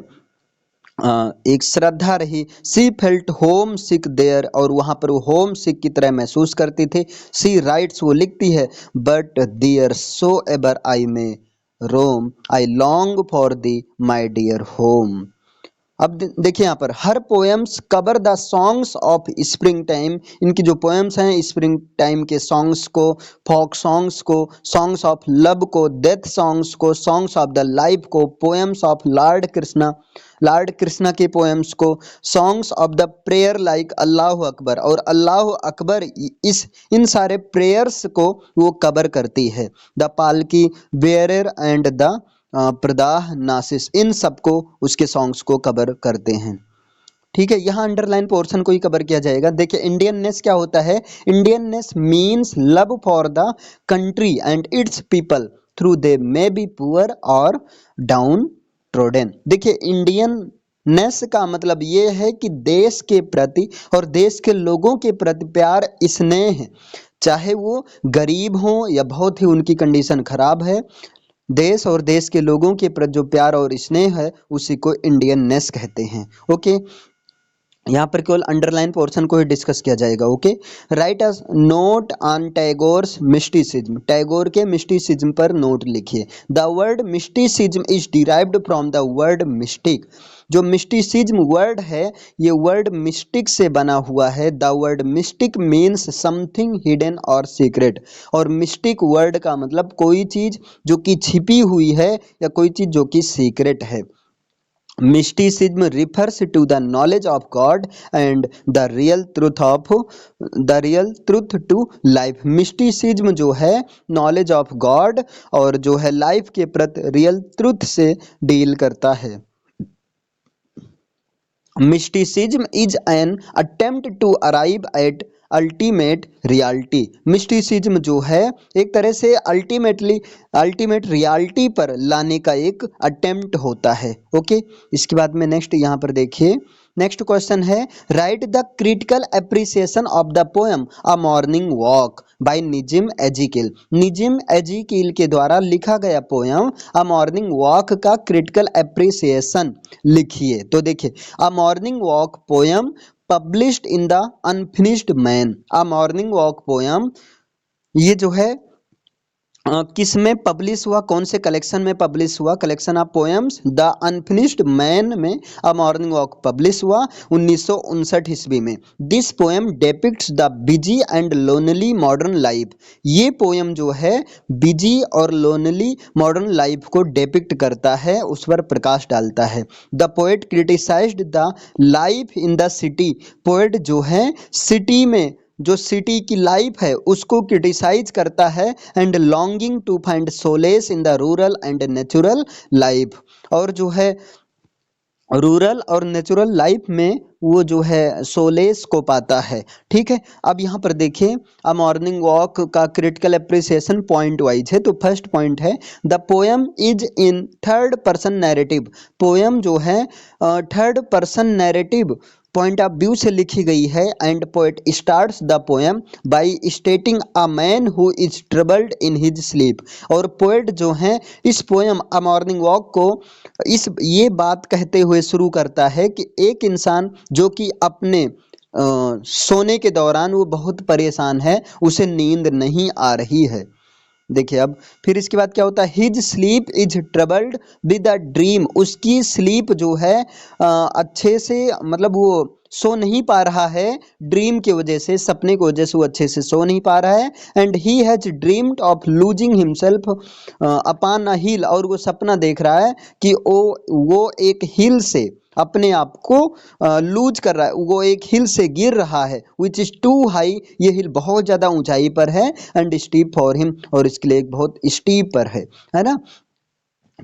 Speaker 1: एक श्रद्धा रही। She felt homesick there, और वहां पर वो होम सिक की तरह महसूस करती थी। सी राइट्स, वो लिखती है, but there so ever I may roam I long for thee my dear home. अब देखिए यहाँ पर her poems cover the songs of spring time, इनकी जो पोएम्स हैं स्प्रिंग टाइम के सॉन्ग्स को, फोक सॉन्ग्स को, सॉन्ग्स ऑफ लव को, डेथ सॉन्ग्स को, सॉन्ग्स ऑफ द लाइफ को, पोएम्स ऑफ लॉर्ड कृष्णा के पोएम्स को, songs of the prayer like Allah Akbar, और अल्लाह अकबर, इस इन सारे प्रेयर्स को वो कवर करती है। द पालकी, बेयर एंड द प्रदाह नासिस, इन सबको उसके सॉन्ग्स को कवर करते हैं। ठीक है, यहाँ अंडरलाइन पोर्शन को ही कवर किया जाएगा। देखिए इंडियननेस क्या होता है? Indianness means love for the country and it's people through they may be poor और डाउन ट्रोडन। देखिए इंडियननेस का मतलब ये है कि देश के प्रति और देश के लोगों के प्रति प्यार, स्नेह, चाहे वो गरीब हो या बहुत ही उनकी कंडीशन खराब है, देश और देश के लोगों के प्रति जो प्यार और स्नेह है उसी को इंडियननेस कहते हैं। ओके, यहाँ पर केवल अंडरलाइन पोर्शन को ही डिस्कस किया जाएगा। Okay, right us note on Tagore's mysticism, Tagore के मिस्टिसिज्म पर नोट लिखिए। The word mysticism is derived from the word mistake, जो मिस्टिसिज्म वर्ड है ये वर्ड मिस्टिक से बना हुआ है। The word mistake means something hidden और सीक्रेट, और मिस्टिक वर्ड का मतलब कोई चीज जो कि छिपी हुई है या कोई चीज जो कि सीक्रेट है। Mysticism refers to the knowledge of God and the real truth to life। Mysticism जो है नॉलेज ऑफ गॉड और जो है लाइफ के प्रति रियल ट्रुथ से डील करता है। Mysticism is an attempt to arrive at ultimate reality. Mysticism जो है एक तरह से अल्टीमेट रियलिटी पर लाने का एक अटेम्प्ट होता है। ओके, इसके बाद में नेक्स्ट यहाँ पर देखिए, नेक्स्ट क्वेश्चन है write the critical appreciation of the poem a morning walk by Nissim Ezekiel. Nissim Ezekiel के द्वारा लिखा गया पोएम अ मॉर्निंग वॉक का क्रिटिकल एप्रिसिएशन लिखिए। तो देखिए, a morning walk poem published in the unfinished man. A morning walk poem ये जो है किस में पब्लिश हुआ, कौन से कलेक्शन में पब्लिश हुआ? Collection of poems the unfinished man में अ मॉर्निंग वॉक पब्लिश हुआ 1959 ईस्वी में। This poem depicts the busy and lonely modern life. ये पोएम जो है बिजी और लोनली मॉडर्न लाइफ को डेपिक्ट करता है, उस पर प्रकाश डालता है। The poet criticized the life in the city. Poet जो है सिटी में, जो सिटी की लाइफ है उसको क्रिटिसाइज करता है। And longing to find solace in the rural and natural life, और जो है रूरल और नेचुरल लाइफ में वो जो है सोलेस को पाता है। ठीक है, अब यहाँ पर देखिए अ मॉर्निंग वॉक का क्रिटिकल एप्रिसिएशन पॉइंट वाइज है। तो फर्स्ट पॉइंट है the poem is in third person narrative. Poem जो है third person narrative point of view से लिखी गई है। And poet starts the poem bye स्टेटिंग a man who is troubled in his sleep. और पोएट जो है इस पोएम अ मॉर्निंग वॉक को ये बात कहते हुए शुरू करता है कि एक इंसान जो कि अपने सोने के दौरान वो बहुत परेशान है, उसे नींद नहीं आ रही है। देखिए अब फिर इसके बाद क्या होता है, his sleep is troubled with a dream. उसकी स्लीप जो है अच्छे से, मतलब वो सो नहीं पा रहा है ड्रीम की वजह से, सपने की वजह से वो अच्छे से सो नहीं पा रहा है। And he has dreamed of losing himself upon a hill. और वो सपना देख रहा है कि वो एक हिल से अपने आप को लूज कर रहा है, वो एक हिल से गिर रहा है। विच इज टू हाई, ये हिल बहुत ज़्यादा ऊंचाई पर है। एंड स्टीप फॉर हिम, और इसके लिए एक बहुत स्टीप पर है ना।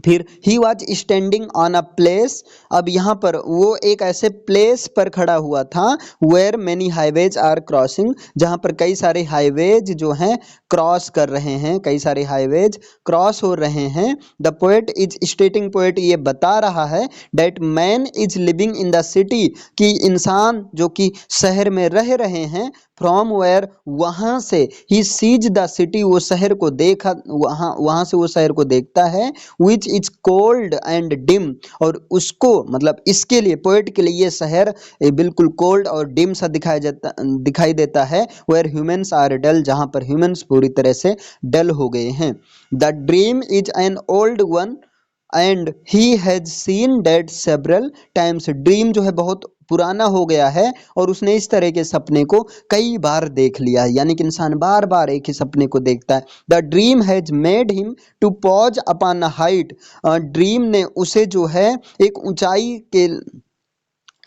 Speaker 1: फिर he was standing on a place, अब यहाँ पर वो एक ऐसे प्लेस पर खड़ा हुआ था where many highways are crossing, जहाँ पर कई सारे हाईवेज जो हैं क्रॉस कर रहे हैं, कई सारे हाईवेज क्रॉस हो रहे हैं। द पोएट इज स्टेटिंग, पोएट ये बता रहा है that man is living in the city, कि इंसान जो कि शहर में रह रहे हैं, फ्रॉम वेयर वहाँ से, ही सीज द सिटी वो शहर को देखा, वहाँ वहाँ से वो शहर को देखता है, which is cold and dim, और उसको मतलब इसके लिए पोएट के लिए ये शहर बिल्कुल कोल्ड और डिम सा दिखाई देता है, वेयर ह्यूमंस आर डल, जहाँ पर ह्यूमंस पूरी तरह से डल हो गए हैं। The dream is an old one and he has seen that several times, dream जो है बहुत पुराना हो गया है और उसने इस तरह के सपने को कई बार देख लिया है, यानी कि इंसान बार बार एक ही सपने को देखता है। The dream has made him to pause upon a height, dream ने उसे जो है एक ऊंचाई के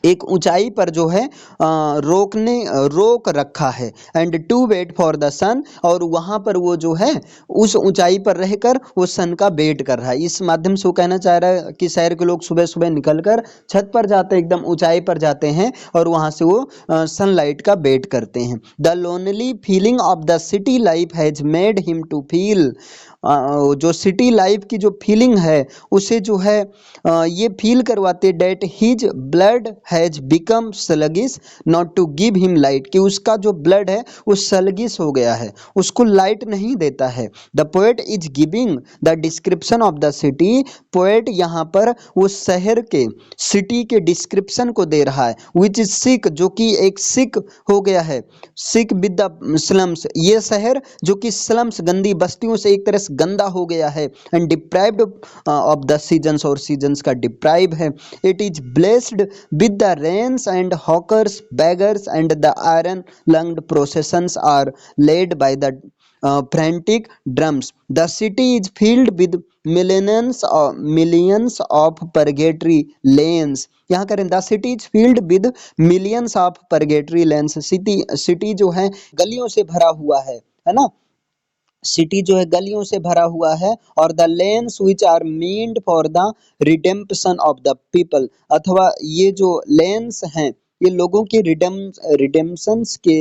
Speaker 1: एक ऊंचाई पर जो है रोक रखा है, and to wait for the sun, और वहां पर वो जो है उस ऊंचाई पर रहकर वो सन का वेट कर रहा है। इस माध्यम से वो कहना चाह रहा है कि शहर के लोग सुबह सुबह निकलकर छत पर जाते हैं, एकदम ऊंचाई पर जाते हैं और वहां से वो सनलाइट का वेट करते हैं। The lonely feeling of the city life has made him to feel, जो सिटी लाइफ की जो फीलिंग है उसे जो है ये फील करवाते that his blood has become sluggish not to give him light, कि उसका जो ब्लड है वो स्लगिश हो गया है, उसको लाइट नहीं देता है। The poet is giving the description of the city, poet यहाँ पर वो शहर के सिटी के डिस्क्रिप्शन को दे रहा है, विच इज सिक, जो कि एक सिक हो गया है, सिक विद द स्लम्स, ये शहर जो कि स्लम्स गंदी बस्तियों से एक तरह से गंदा हो गया है, and deprived of the seasons, और सीजन्स का डिप्राइव है। It is blessed with the rains and hawkers beggars and the iron lunged processions are led by the frantic drums. The city is filled with millions of purgatory lanes. यहाँ करें the city is field with millions of purgatory lens, city जो है गलियों से भरा हुआ है ना, सिटी जो है गलियों से भरा हुआ है, और the lanes which are meant for the redemption of the people, अथवा ये जो लेन्स हैं ये लोगों की रिडेम्पशंस के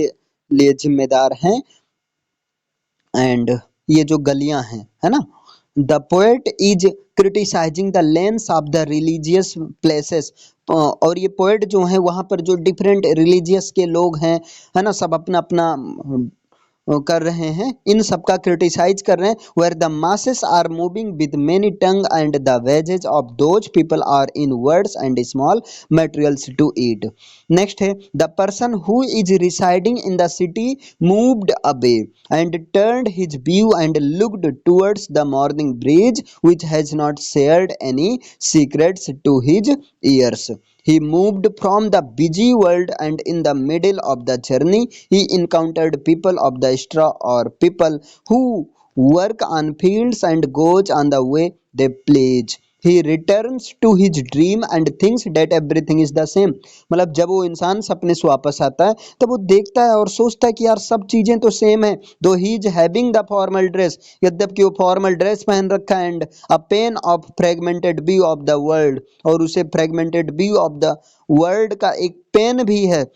Speaker 1: लिए जिम्मेदार हैं, एंड ये जो गलियां हैं है ना। The poet is criticising the lanes of the religious places, और ये पोएट जो है वहाँ पर जो डिफरेंट रिलीजियस के लोग हैं है ना, सब अपना अपना कर रहे हैं, इन सब का क्रिटिसाइज कर रहे हैं। Where the masses are moving with many tongue and the wages of those people are in words and small materials to eat. Next है the person who is residing in the city moved away and turned his view and looked towards the morning breeze which has not shared any secrets to his ears. He moved from the busy world, and in the middle of the journey he encountered people of the straw, or people who work on fields and goes on the way they please. He returns to his dream and thinks that everything is the same. मतलब जब वो इंसान सपने से वापस आता है तब वो देखता है और सोचता है कि यार सब चीजें तो सेम है, दो he is having the formal dress, यद्यपि वो फॉर्मल ड्रेस पहन रखा है, and a pain of fragmented view of the world, और उसे fragmented view of the world का एक पेन भी है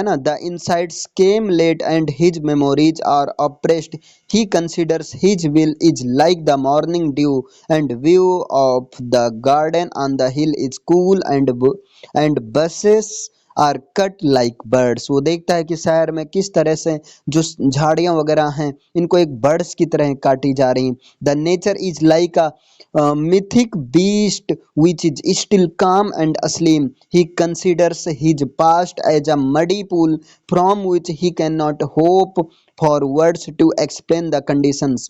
Speaker 1: ना। The insights came late and his memories are oppressed. He considers his will is like the morning dew, and view of the garden on the hill is cool, and bushes are cut like birds. वो देखता है कि शहर में किस तरह से जो झाड़ियाँ वगैरह हैं इनको एक बर्ड्स की तरह काटी जा रही। The nature is like a mythic beast which is still calm and asleep. He considers his past as a muddy pool from which he cannot hope for words to explain the conditions.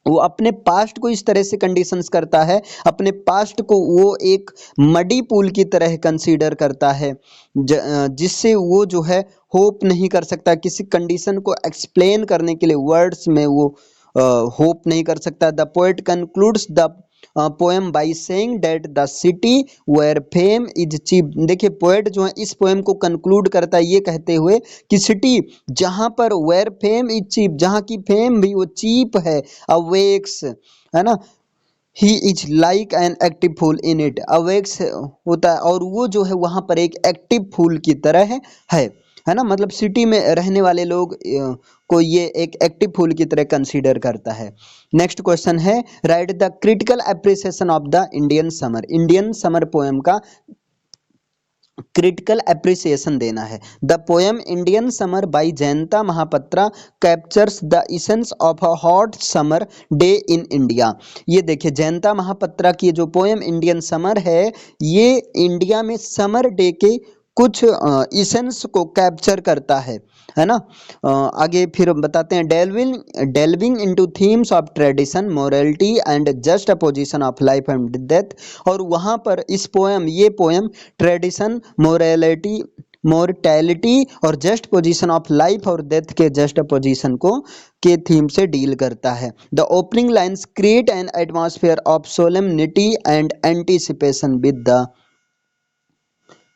Speaker 1: वो अपने past को इस तरह से conditions करता है, अपने past को वो एक मडी पूल की तरह कंसीडर करता है, जिससे वो जो है होप नहीं कर सकता, किसी कंडीशन को एक्सप्लेन करने के लिए वर्ड्स में वो होप नहीं कर सकता। The poet concludes the poem by saying that the city where fame is cheap. देखिए पोएट जो है इस पोएम को कंक्लूड करता है ये कहते हुए कि सिटी जहाँ पर वेयर फेम इज चीप, जहाँ की फेम भी वो चीप है, अवेक्स है ना, he is like an active fool in it, awake होता है और वो जो है वहां पर एक एक्टिव फूल की तरह है ना, मतलब सिटी में रहने वाले लोग को ये एक एक्टिव फूल की तरह कंसीडर करता है। नेक्स्ट क्वेश्चन है, write the critical appreciation of the Indian summer, Indian summer poem का क्रिटिकल एप्रिसिएशन देना है। The poem Indian summer by Jayanta Mahapatra captures the essence of a hot summer day in India. ये देखिए जयंता महापात्रा की जो पोएम इंडियन समर है, ये India में समर डे के कुछ इसेंस को कैप्चर करता है ना। आगे फिर बताते हैं, delving delving into themes of tradition, morality and juxtaposition of life and death. और वहाँ पर इस पोएम ये पोएम ट्रेडिशन, मोरालिटी, मोर्टैलिटी और जस्ट पोजीशन ऑफ लाइफ और डेथ के जस्ट पोजीशन को के थीम से डील करता है। The opening lines create an atmosphere of solemnity and anticipation with the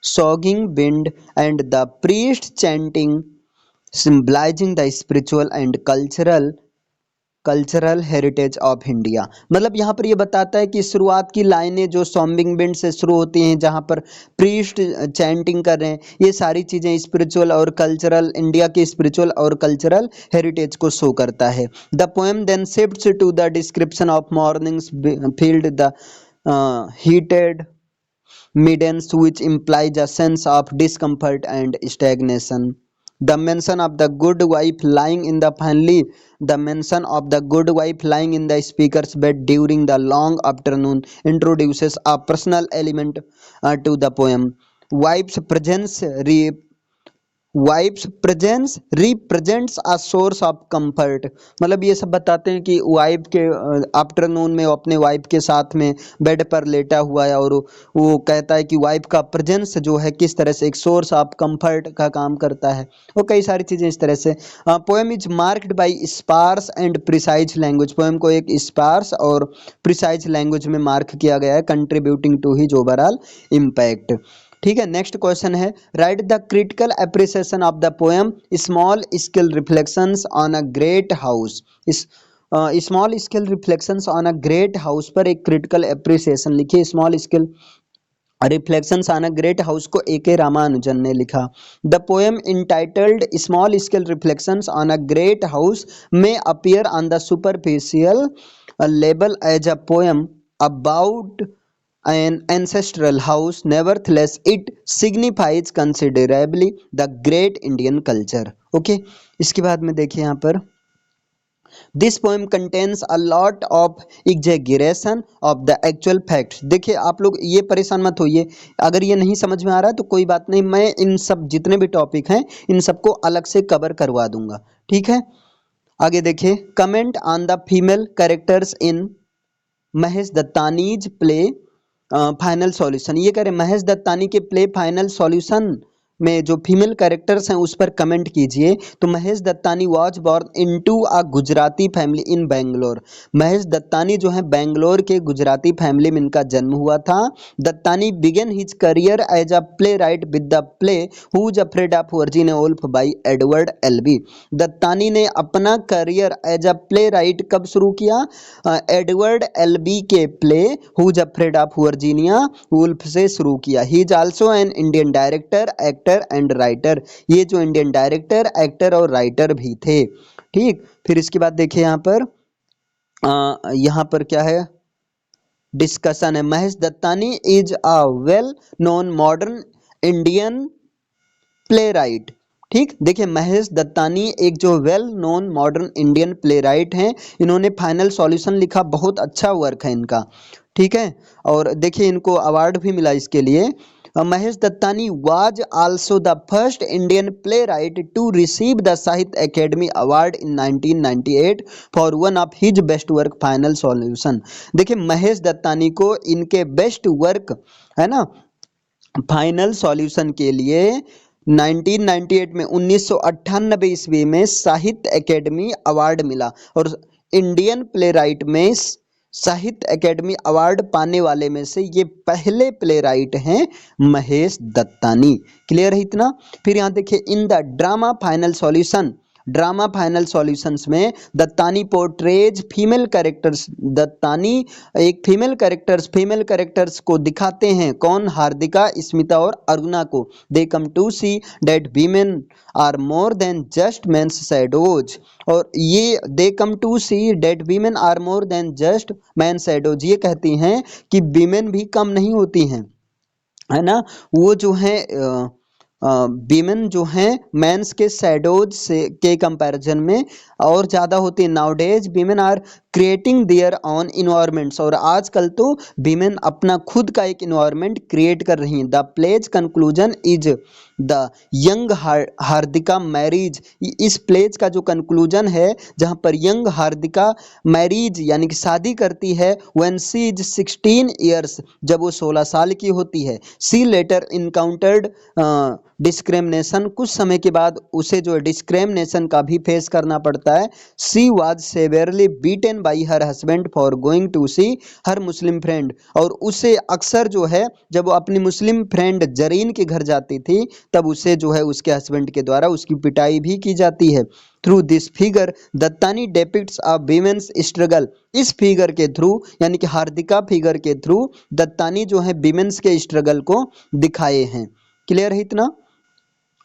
Speaker 1: sogging wind and the priest chanting, symbolizing the spiritual and cultural heritage of India. मतलब यहाँ पर ये बताता है कि शुरुआत की लाइनें जो सॉम्बिंग बिंड से शुरू होती हैं, जहाँ पर प्रीस्ट चैंटिंग कर रहे हैं, ये सारी चीज़ें स्पिरिचुअल और कल्चरल, इंडिया की स्पिरिचुअल और कल्चरल हेरिटेज को शो करता है। The poem then shifts to the description of mornings field the heated middens, which implies a sense of discomfort and stagnation. The mention of the good wife lying in the finally the mention of the good wife lying in the speaker's bed during the long afternoon introduces a personal element to the poem. Wife's presence wife's presence represents a source of comfort. मतलब ये सब बताते हैं कि wife के afternoon में वो अपने वाइफ के साथ में बेड पर लेटा हुआ है और वो कहता है कि वाइफ का प्रेजेंस जो है किस तरह से एक सोर्स ऑफ कंफर्ट का काम करता है। वो कई सारी चीज़ें इस तरह से। Poem is marked by sparse and precise language, poem को एक स्पार्स और प्रिसाइज लैंग्वेज में मार्क किया गया है, contributing to his overall impact. ठीक है, नेक्स्ट क्वेश्चन है, write the critical appreciation of the poem small scale reflections on a great house. इस small scale reflections on a great house पर एक क्रिटिकल एप्रिसिएशन लिखिए। Small scale reflections on a great house को A K. Ramanujan ने लिखा। The poem entitled small scale reflections on a great house में appear on the superficial level as a poem about an ancestral house, nevertheless it signifies considerably the great Indian culture. Okay, इसके बाद में देखिए यहाँ पर, this poem contains a lot of exaggeration of the actual facts. देखिए आप लोग ये परेशान मत होइए, अगर ये नहीं समझ में आ रहा है तो कोई बात नहीं, मैं इन सब जितने भी टॉपिक हैं इन सबको अलग से कवर करवा दूंगा। ठीक है, आगे देखिए, comment on the female characters in Mahesh Dattani's play final solution. ये कह रहे महेश दत्तानी के प्ले फाइनल सॉल्यूशन में जो फीमेल कैरेक्टर्स हैं उस पर कमेंट कीजिए। तो Mahesh Dattani was born into a Gujarati family in Bangalore. Mahesh Dattani जो है बेंगलोर के गुजराती फैमिली में इनका जन्म हुआ था। Dattani began his career as a playwright with the play who's afraid of Virginia Woolf by Edward Albee. Dattani ने अपना career as a playwright कब शुरू किया? एडवर्ड एल्बी के play who's afraid of Virginia Woolf से शुरू किया। He is also an Indian director, actor and writer. ये जो इंडियन डायरेक्टर, एक्टर और राइटर भी थे। ठीक, फिर इसके बाद देखिए यहाँ पर क्या है, डिस्कशन है। Mahesh Dattani is a well known modern Indian play right. ठीक, देखिए महेश दत्तानी एक जो well known modern Indian play right हैं। इन्होंने फाइनल सॉल्यूशन लिखा, बहुत अच्छा वर्क है इनका। ठीक है, और देखिए इनको अवार्ड भी मिला इसके लिए। Mahesh Dattani was also the first Indian playwright to receive the Sahitya Akademi award in 1998 for one of his best work final solution. देखिए महेश दत्तानी को इनके बेस्ट वर्क है ना फाइनल सॉल्यूशन के लिए 1998 में 1998 ईस्वी में साहित्य अकेडमी अवार्ड मिला। और इंडियन प्ले राइट में साहित्य अकेडमी अवार्ड पाने वाले में से ये पहले प्ले राइट हैं महेश दत्तानी। क्लियर है इतना? फिर यहाँ देखिए, in the drama final solution drama final solutions में Dattani portrays female characters, Dattani एक फीमेल कैरेक्टर्स को दिखाते हैं। कौन? हार्दिका, स्मिता और अरुणा को। They come to see that women are more than just men's shadows. और ये they come to see that women are more than just man shadows, ये कहती हैं कि वीमेन भी कम नहीं होती हैं, है ना। वो जो है वीमेन जो हैं मेंस के शैडोज से के कंपैरिजन में और ज़्यादा होती है। Nowadays women are creating their own environments, और आजकल तो वीमेन अपना खुद का एक इन्वायरमेंट क्रिएट कर रही हैं। The play's conclusion is the young Hardika marriage, इस प्लेज का जो कंक्लूजन है जहाँ पर यंग हार्दिका मैरिज यानी कि शादी करती है व्हेन शी इज 16 ईयर्स, जब वो 16 साल की होती है। शी लेटर इनकाउंटर्ड डिस्क्रिमिनेशन, कुछ समय के बाद उसे जो डिस्क्रिमिनेशन का भी फेस करना पड़ता है। She was severely beaten by her husband for going to see her Muslim friend, और उसे अक्सर जो है जब वो अपनी मुस्लिम फ्रेंड जरीन के घर जाती थी तब उसे जो है उसके हस्बैंड के द्वारा उसकी पिटाई भी की जाती है। Through this figure Dattani depicts a women's struggle, इस फिगर के थ्रू यानी कि हार्दिका फिगर के थ्रू दत्तानी जो है वीमेंस के स्ट्रगल को दिखाए हैं। क्लियर है इतना?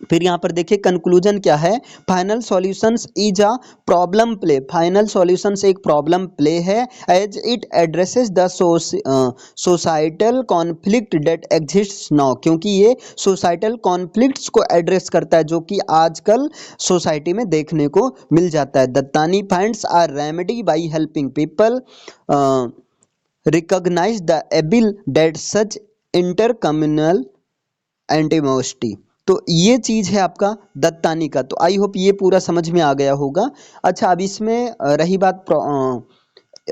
Speaker 1: फिर यहाँ पर देखिए कंक्लूजन क्या है। Final solutions is a problem play, final solutions एक प्रॉब्लम प्ले है as it addresses the societal conflict that exists now, क्योंकि ये सोसाइटल कॉन्फ्लिक्ट्स को एड्रेस करता है जो कि आजकल सोसाइटी में देखने को मिल जाता है। Dattani finds a remedy by helping people recognize the evil that such intercommunal animosity. तो ये चीज है आपका दत्तानी का। तो आई होप ये पूरा समझ में आ गया होगा। अच्छा, अब इसमें रही बात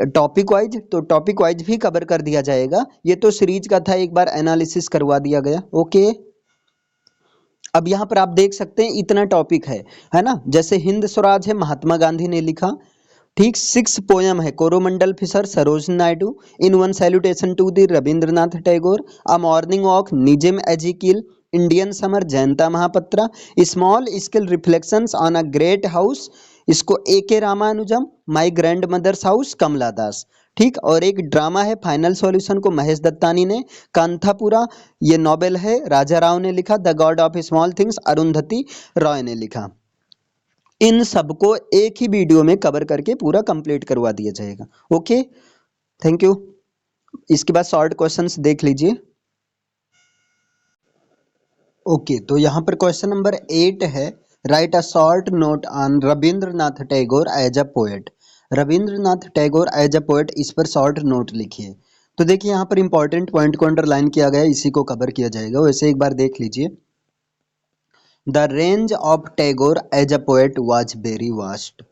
Speaker 1: टॉपिक वाइज, तो टॉपिक वाइज भी कवर कर दिया जाएगा। ये तो सीरीज का था, एक बार एनालिसिस करवा दिया गया। ओके, अब यहाँ पर आप देख सकते हैं इतना टॉपिक है ना। जैसे हिंद स्वराज है, महात्मा गांधी ने लिखा। ठीक, 6 पोयम है Coromandel fisher, Sarojini Naidu. In one salutation to thee Rabindranath Tagore. A morning walk Nissim Ezekiel. Indian summer Jayanta Mahapatra. Small scale reflections on a great house, इसको A K Ramanujam. My grand mother's house Kamala Das. ठीक, और एक ड्रामा है फाइनल सॉल्यूशन को महेश दत्तानी ने। कांथापुरा ये नॉवेल है, राजा राव ने लिखा। The God of small things Arundhati Roy ने लिखा। इन सबको एक ही वीडियो में कवर करके पूरा कंप्लीट करवा दिया जाएगा। Okay, thank you. इसके बाद शॉर्ट क्वेश्चंस देख लीजिए। ओके, तो यहाँ पर क्वेश्चन नंबर 8 है, write a short note on Rabindranath Tagore as a poet. Rabindranath Tagore as a poet, इस पर शॉर्ट नोट लिखिए। तो देखिए यहाँ पर इंपॉर्टेंट पॉइंट को अंडरलाइन किया गया है, इसी को कवर किया जाएगा। वैसे एक बार देख लीजिए। The range of Tagore as a poet was very vast.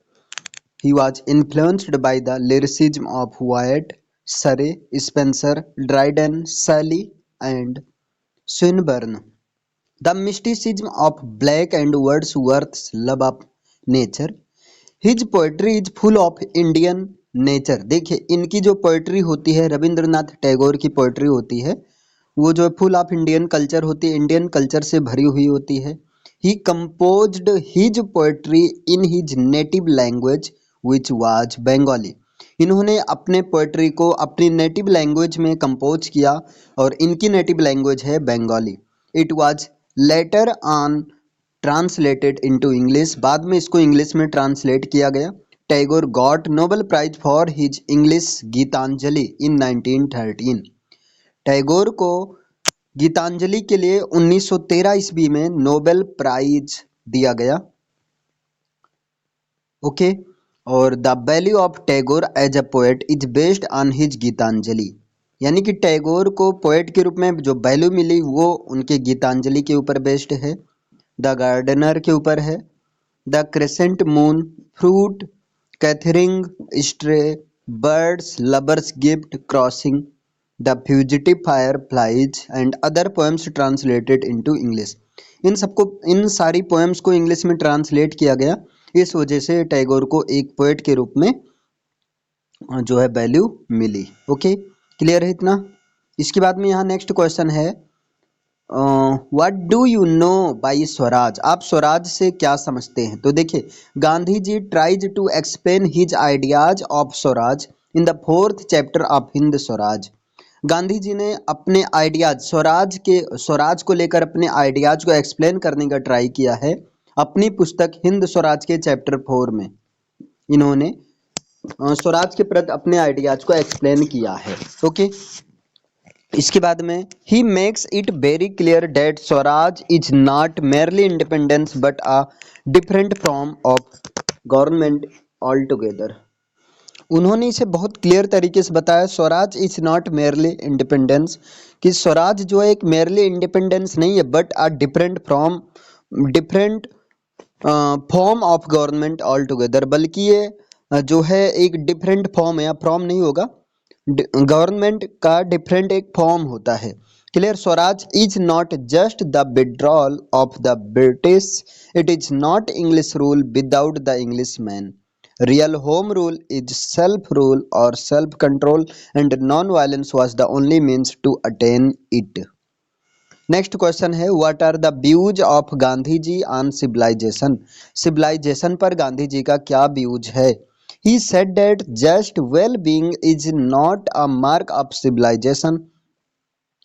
Speaker 1: He was influenced by the lyricism of Wyatt, Surrey, Spenser, Dryden, Shelley, and Swinburne. The mysticism of Blake and Wordsworth's love of nature. His poetry is full of Indian nature. देखिए इनकी जो poetry होती है, रविंद्रनाथ टैगोर की poetry होती है, वो जो फुल ऑफ इंडियन कल्चर होती है, इंडियन कल्चर से भरी हुई होती है। He composed his poetry in his native language which was Bengali. इन्होंने अपने पोएट्री को अपनी नेटिव लैंग्वेज में कंपोज किया और इनकी नेटिव लैंग्वेज है Bengali. It was later on translated into English, बाद में इसको इंग्लिश में ट्रांसलेट किया गया। Tagore got Nobel prize for his English Gitanjali in 1913। Tagore को गीतांजलि के लिए 1913 ईस्वी में नोबेल प्राइज दिया गया। ओके, और the value of Tagore as a poet is based on his Gitanjali, यानी कि टैगोर को पोएट के रूप में जो वैल्यू मिली वो उनके गीतांजलि के ऊपर बेस्ड है। द गार्डनर के ऊपर है। The crescent moon, fruit, gathering, stray, birds, lover's gift, crossing, the fugitive fireflies and other poems translated into English. इन सारी पोएम्स को इंग्लिश में ट्रांसलेट किया गया। इस वजह से टैगोर को एक पोएट के रूप में जो है वैल्यू मिली। ओके, क्लियर है इतना? इसके बाद में यहाँ नेक्स्ट क्वेश्चन है, what do you know by Swaraj, आप स्वराज से क्या समझते हैं? तो देखिए, Gandhi ji tries to explain his ideas of Swaraj in the fourth chapter of Hind Swaraj. Gandhi ji ने अपने आइडियाज स्वराज को लेकर अपने आइडियाज को एक्सप्लेन करने का ट्राई किया है अपनी पुस्तक हिंद स्वराज के चैप्टर 4 में। इन्होंने स्वराज के प्रति अपने आइडियाज को एक्सप्लेन किया है। ओके, इसके बाद में he makes it very clear that swaraj is not merely independence but a different form of government altogether. उन्होंने इसे बहुत क्लियर तरीके से बताया, swaraj is not merely independence, कि स्वराज जो है एक मेरली इंडिपेंडेंस नहीं है but a different form of government altogether, बल्कि ये जो है एक डिफरेंट फॉर्म है, या फॉर्म नहीं होगा, गवर्नमेंट का डिफरेंट एक फॉर्म होता है। Clear, Swaraj is not just the withdrawal of the British, it is not English rule without the Englishman, real home rule is self rule और self control and non violence was the only means to attain it. Next question है, what are the views of Gandhi ji on civilization, civilization पर गांधी जी का क्या views है? He said that just well being is not a mark of civilisation,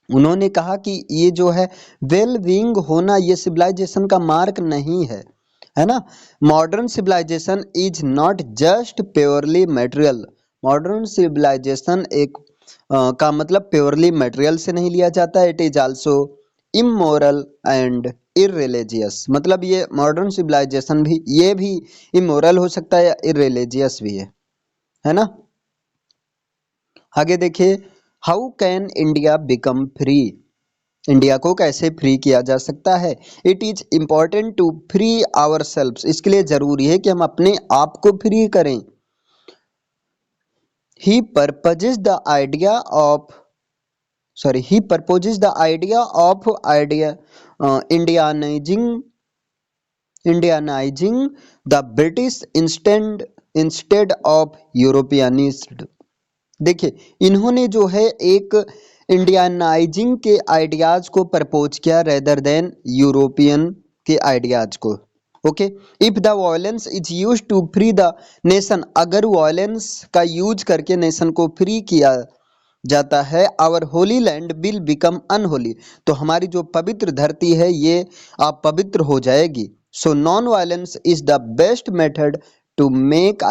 Speaker 1: उन्होंने कहा कि ये जो है वेल बीइंग होना ये सिविलाइजेशन का मार्क नहीं है ना। Modern civilisation is not just purely material, modern civilisation एक का मतलब प्योरली मटेरियल से नहीं लिया जाता है, it is also immoral and irreligious, मतलब ये मॉडर्न सिविलाइजेशन भी ये भी इमोरल हो सकता है या इररिलीजियस भी है ना। आगे देखिए, how can India become free, India को कैसे फ्री किया जा सकता है? It is important to free our self, इसके लिए जरूरी है कि हम अपने आप को फ्री करें। He proposes the idea of he proposes the idea of Indianizing the British instead of Europeanized। देखिए, इन्होंने जो है एक इंडियनाइजिंग के आइडियाज को प्रपोज किया रेदर देन यूरोपियन के आइडियाज को। Okay, if the violence is use to free the nation, अगर वायलेंस का यूज करके नेशन को फ्री किया जाता है, our holy land will become unholy, तो हमारी जो पवित्र धरती है ये अपवित्र हो जाएगी। So non violence is the best method to make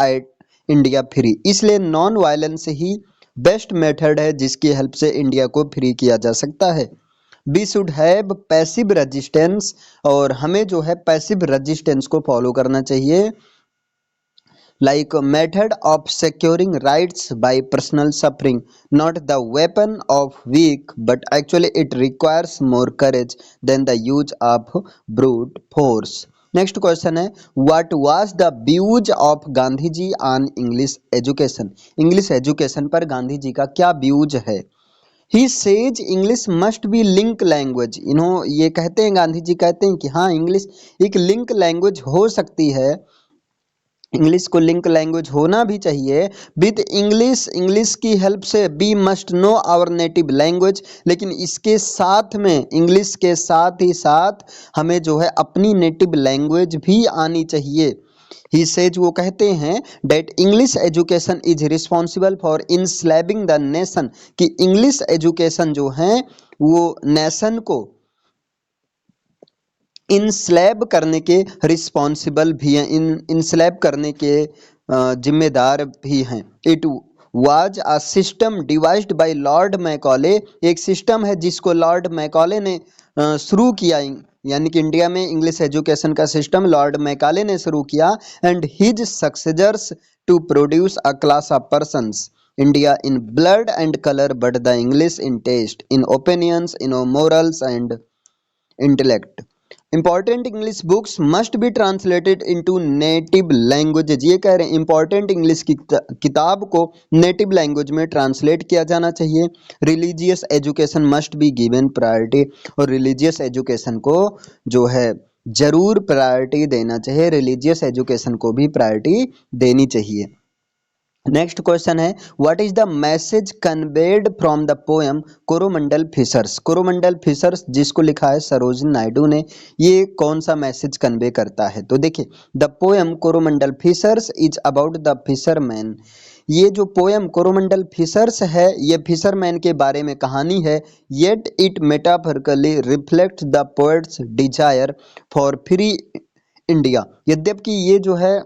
Speaker 1: India free, इसलिए नॉन वायलेंस ही बेस्ट मेथड है जिसकी हेल्प से इंडिया को फ्री किया जा सकता है। We should have passive resistance, और हमें जो है पैसिव रेजिस्टेंस को फॉलो करना चाहिए, like a method of securing rights by personal suffering, not the weapon of weak, but actually it requires more courage than the use of brute force। Next question है, what was the views of Gandhi ji on English education, English education पर गांधी जी का क्या views है? He says English must be link language, ये कहते हैं, गांधी जी कहते हैं कि हाँ इंग्लिश एक लिंक लैंग्वेज हो सकती है, इंग्लिश को लिंक लैंग्वेज होना भी चाहिए विद इंग्लिश, इंग्लिश की हेल्प से we must know our native language, लेकिन इसके साथ में इंग्लिश के साथ ही साथ हमें जो है अपनी नेटिव लैंग्वेज भी आनी चाहिए। ही सेज, वो कहते हैं that English education is responsible for enslaving the nation, कि इंग्लिश एजुकेशन जो है वो नेशन को इनस्लैब करने के रिस्पॉन्सिबल भी हैं, इनस्लैब करने के जिम्मेदार भी हैं। It was a system devised by Lord Macaulay, एक सिस्टम है जिसको लॉर्ड मैकॉले ने शुरू किया, यानी कि इंडिया में इंग्लिश एजुकेशन का सिस्टम लॉर्ड मैकाले ने शुरू किया, and his successors to produce a class of persons India in blood and colour but the English in taste in opinions in morals and intellect. Important English books must be translated into native languages, ये कह रहे हैं important English की किताब को native language में translate किया जाना चाहिए। Religious education must be given priority, और रिलीजियस एजुकेशन को जो है जरूर प्रायोरिटी देना चाहिए, रिलीजियस एजुकेशन को भी प्रायोरिटी देनी चाहिए। नेक्स्ट क्वेश्चन है what is the message conveyed from the poem Coromandel fishers. Coromandel fishers जिसको लिखा है सरोजिनी नायडू ने, ये कौन सा मैसेज कन्वे करता है? तो देखिए, the poem Coromandel fishers is about the fisherman. ये जो पोएम कोरोमंडल फिशर्स है, ये फिशरमैन के बारे में कहानी है। Yet it metaphorically reflect the poets desire for free India. यद्यपि ये जो है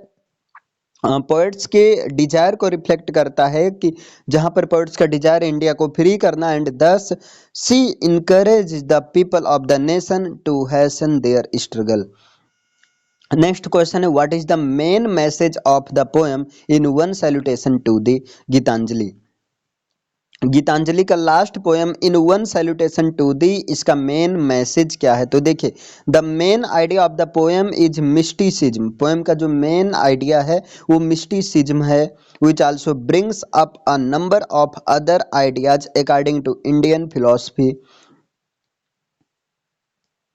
Speaker 1: पोएट्स के डिजायर को रिफ्लेक्ट करता है कि जहां पर पोएट्स का डिजायर इंडिया को फ्री करना, and thus she encourage the people of the nation to hasten their struggle. Next question है what is the main message of the poem in one salutation to the Gitanjali. Gitanjali का last poem in one salutation to thee, इसका main message क्या है? तो देखिए, the main idea of the poem is mysticism. Poem का जो main idea है वो मिस्टिसिज्म है, which also brings up a number of other ideas according to Indian philosophy.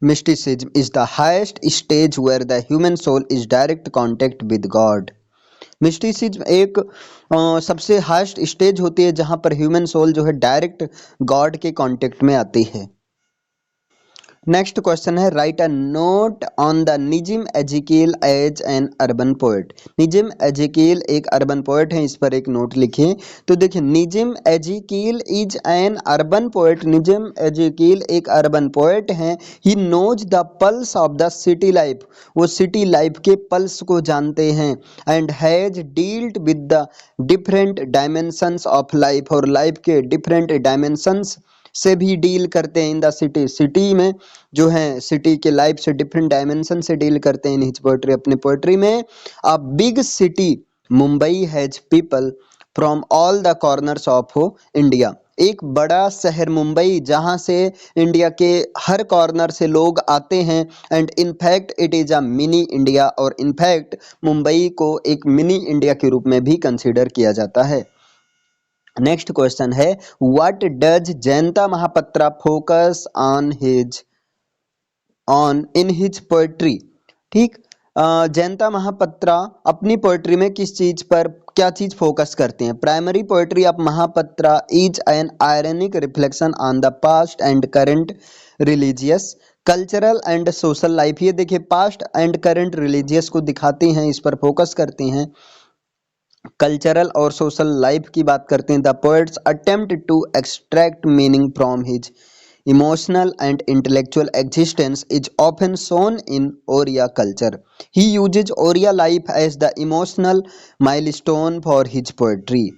Speaker 1: Mysticism is the highest stage where the human soul is direct contact with god. Mysticism एक सबसे highest stage होती है जहां पर human soul जो है direct God के contact में आती है। नेक्स्ट क्वेश्चन है write a note on the Nissim Ezekiel as an urban poet. Nissim Ezekiel एक अर्बन पोएट है, इस पर एक नोट लिखिए। तो देखिए, Nissim Ezekiel is an urban poet. Nissim Ezekiel एक अर्बन पोएट हैं। He knows the pulse of the city life. वो सिटी लाइफ के पल्स को जानते हैं। And has dealt with the different dimensions of life. और लाइफ के डिफरेंट डायमेंशंस से भी डील करते हैं इन द सिटी। सिटी में जो है, सिटी के लाइफ से डिफरेंट डायमेंशन से डील करते हैं इन हिज पोएट्री, अपने पोएट्री में। A big city Mumbai has people from all the corners of India. एक बड़ा शहर मुंबई जहां से इंडिया के हर कॉर्नर से लोग आते हैं। And in fact it is a mini India. और इनफैक्ट मुंबई को एक मिनी इंडिया के रूप में भी कंसीडर किया जाता है। नेक्स्ट क्वेश्चन है what does Jayanta Mahapatra focus on in his poetry. ठीक, जयंता महापात्रा अपनी पोएट्री में किस चीज पर, क्या चीज फोकस करते हैं? Primary poetry of Mahapatra is an ironic reflection on the past and current religious cultural and social life. ये देखिए, पास्ट एंड करंट रिलीजियस को दिखाती हैं, इस पर फोकस करती हैं। कल्चरल और सोशल लाइफ की बात करते हैं। The poets attempt to extract meaning from his emotional and intellectual existence is often shown in Oriya culture. He uses Oriya life as the emotional milestone for his poetry.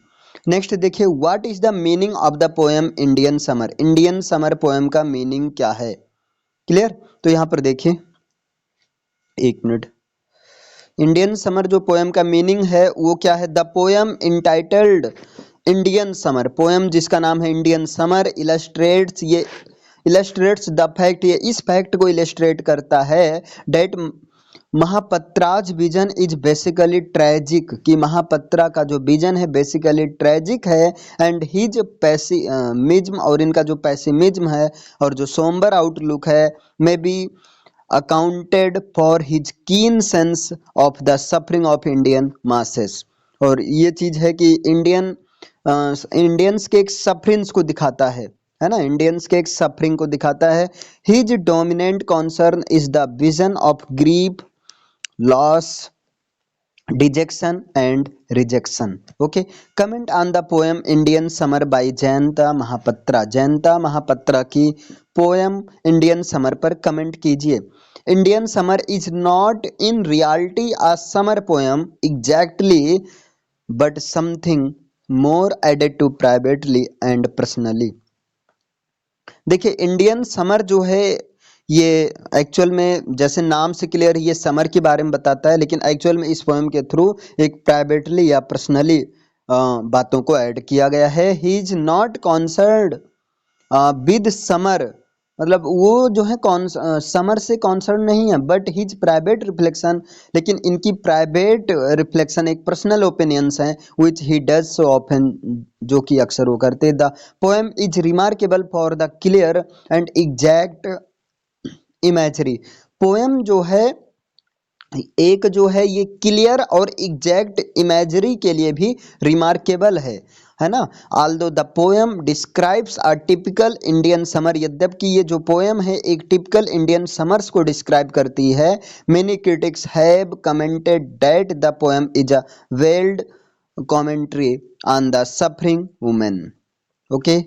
Speaker 1: Next देखिए, what is the meaning of the poem Indian summer. Indian summer poem का meaning क्या है? Clear? तो यहाँ पर देखिए, एक मिनट। इंडियन समर जो पोएम का मीनिंग है वो क्या है? The poem entitled Indian summer, poem जिसका नाम है इंडियन समर, इलस्ट्रेट्स, ये इलस्ट्रेट्स द फैक्ट, ये इस फैक्ट को इलस्ट्रेट करता है that Mahapatra's vision is basically tragic, कि महापत्रा का जो विजन है बेसिकली ट्रेजिक है। एंड हिज पैसिमिज्म, और इनका जो पैसिमिज्म है और जो सोम्बर आउटलुक है, may be accounted for his कीन sense of the suffering of Indian masses. और ये चीज है कि इंडियंस के एक सफरिंग्स को दिखाता है ना, इंडियंस के एक सफरिंग को दिखाता है। His dominant concern is the vision of grief, loss, dejection and rejection. Okay, comment on the poem Indian summer by Jayanta Mahapatra. Jayanta Mahapatra की पोएम इंडियन समर पर कमेंट कीजिए। Indian summer is not in reality a summer poem exactly, but something more added to privately and personally. देखिए, Indian summer जो है ये actual में, जैसे नाम से क्लियर, ये समर के बारे में बताता है, लेकिन एक्चुअल में इस पोएम के थ्रू एक प्राइवेटली या पर्सनली बातों को ऐड किया गया है। He is not concerned with summer, मतलब वो जो है समर से कॉन्सर्न नहीं है, बट हिज प्राइवेट रिफ्लेक्शन, लेकिन इनकी प्राइवेट रिफ्लेक्शन एक पर्सनल ओपिनियंस हैं विच ही डज सो ऑफन, जो कि अक्सर वो करते। The poem is remarkable for the clear and exact imagery. Poem जो है एक जो है ये क्लियर और एग्जैक्ट इमेजरी के लिए भी रिमार्केबल है ना। Although the poem describes a typical Indian summer, यद्यपि ये जो पोएम है एक टिपिकल इंडियन समर्स को डिस्क्राइब करती है, many critics have commented that the poem is a veiled commentary on the suffering women. Okay,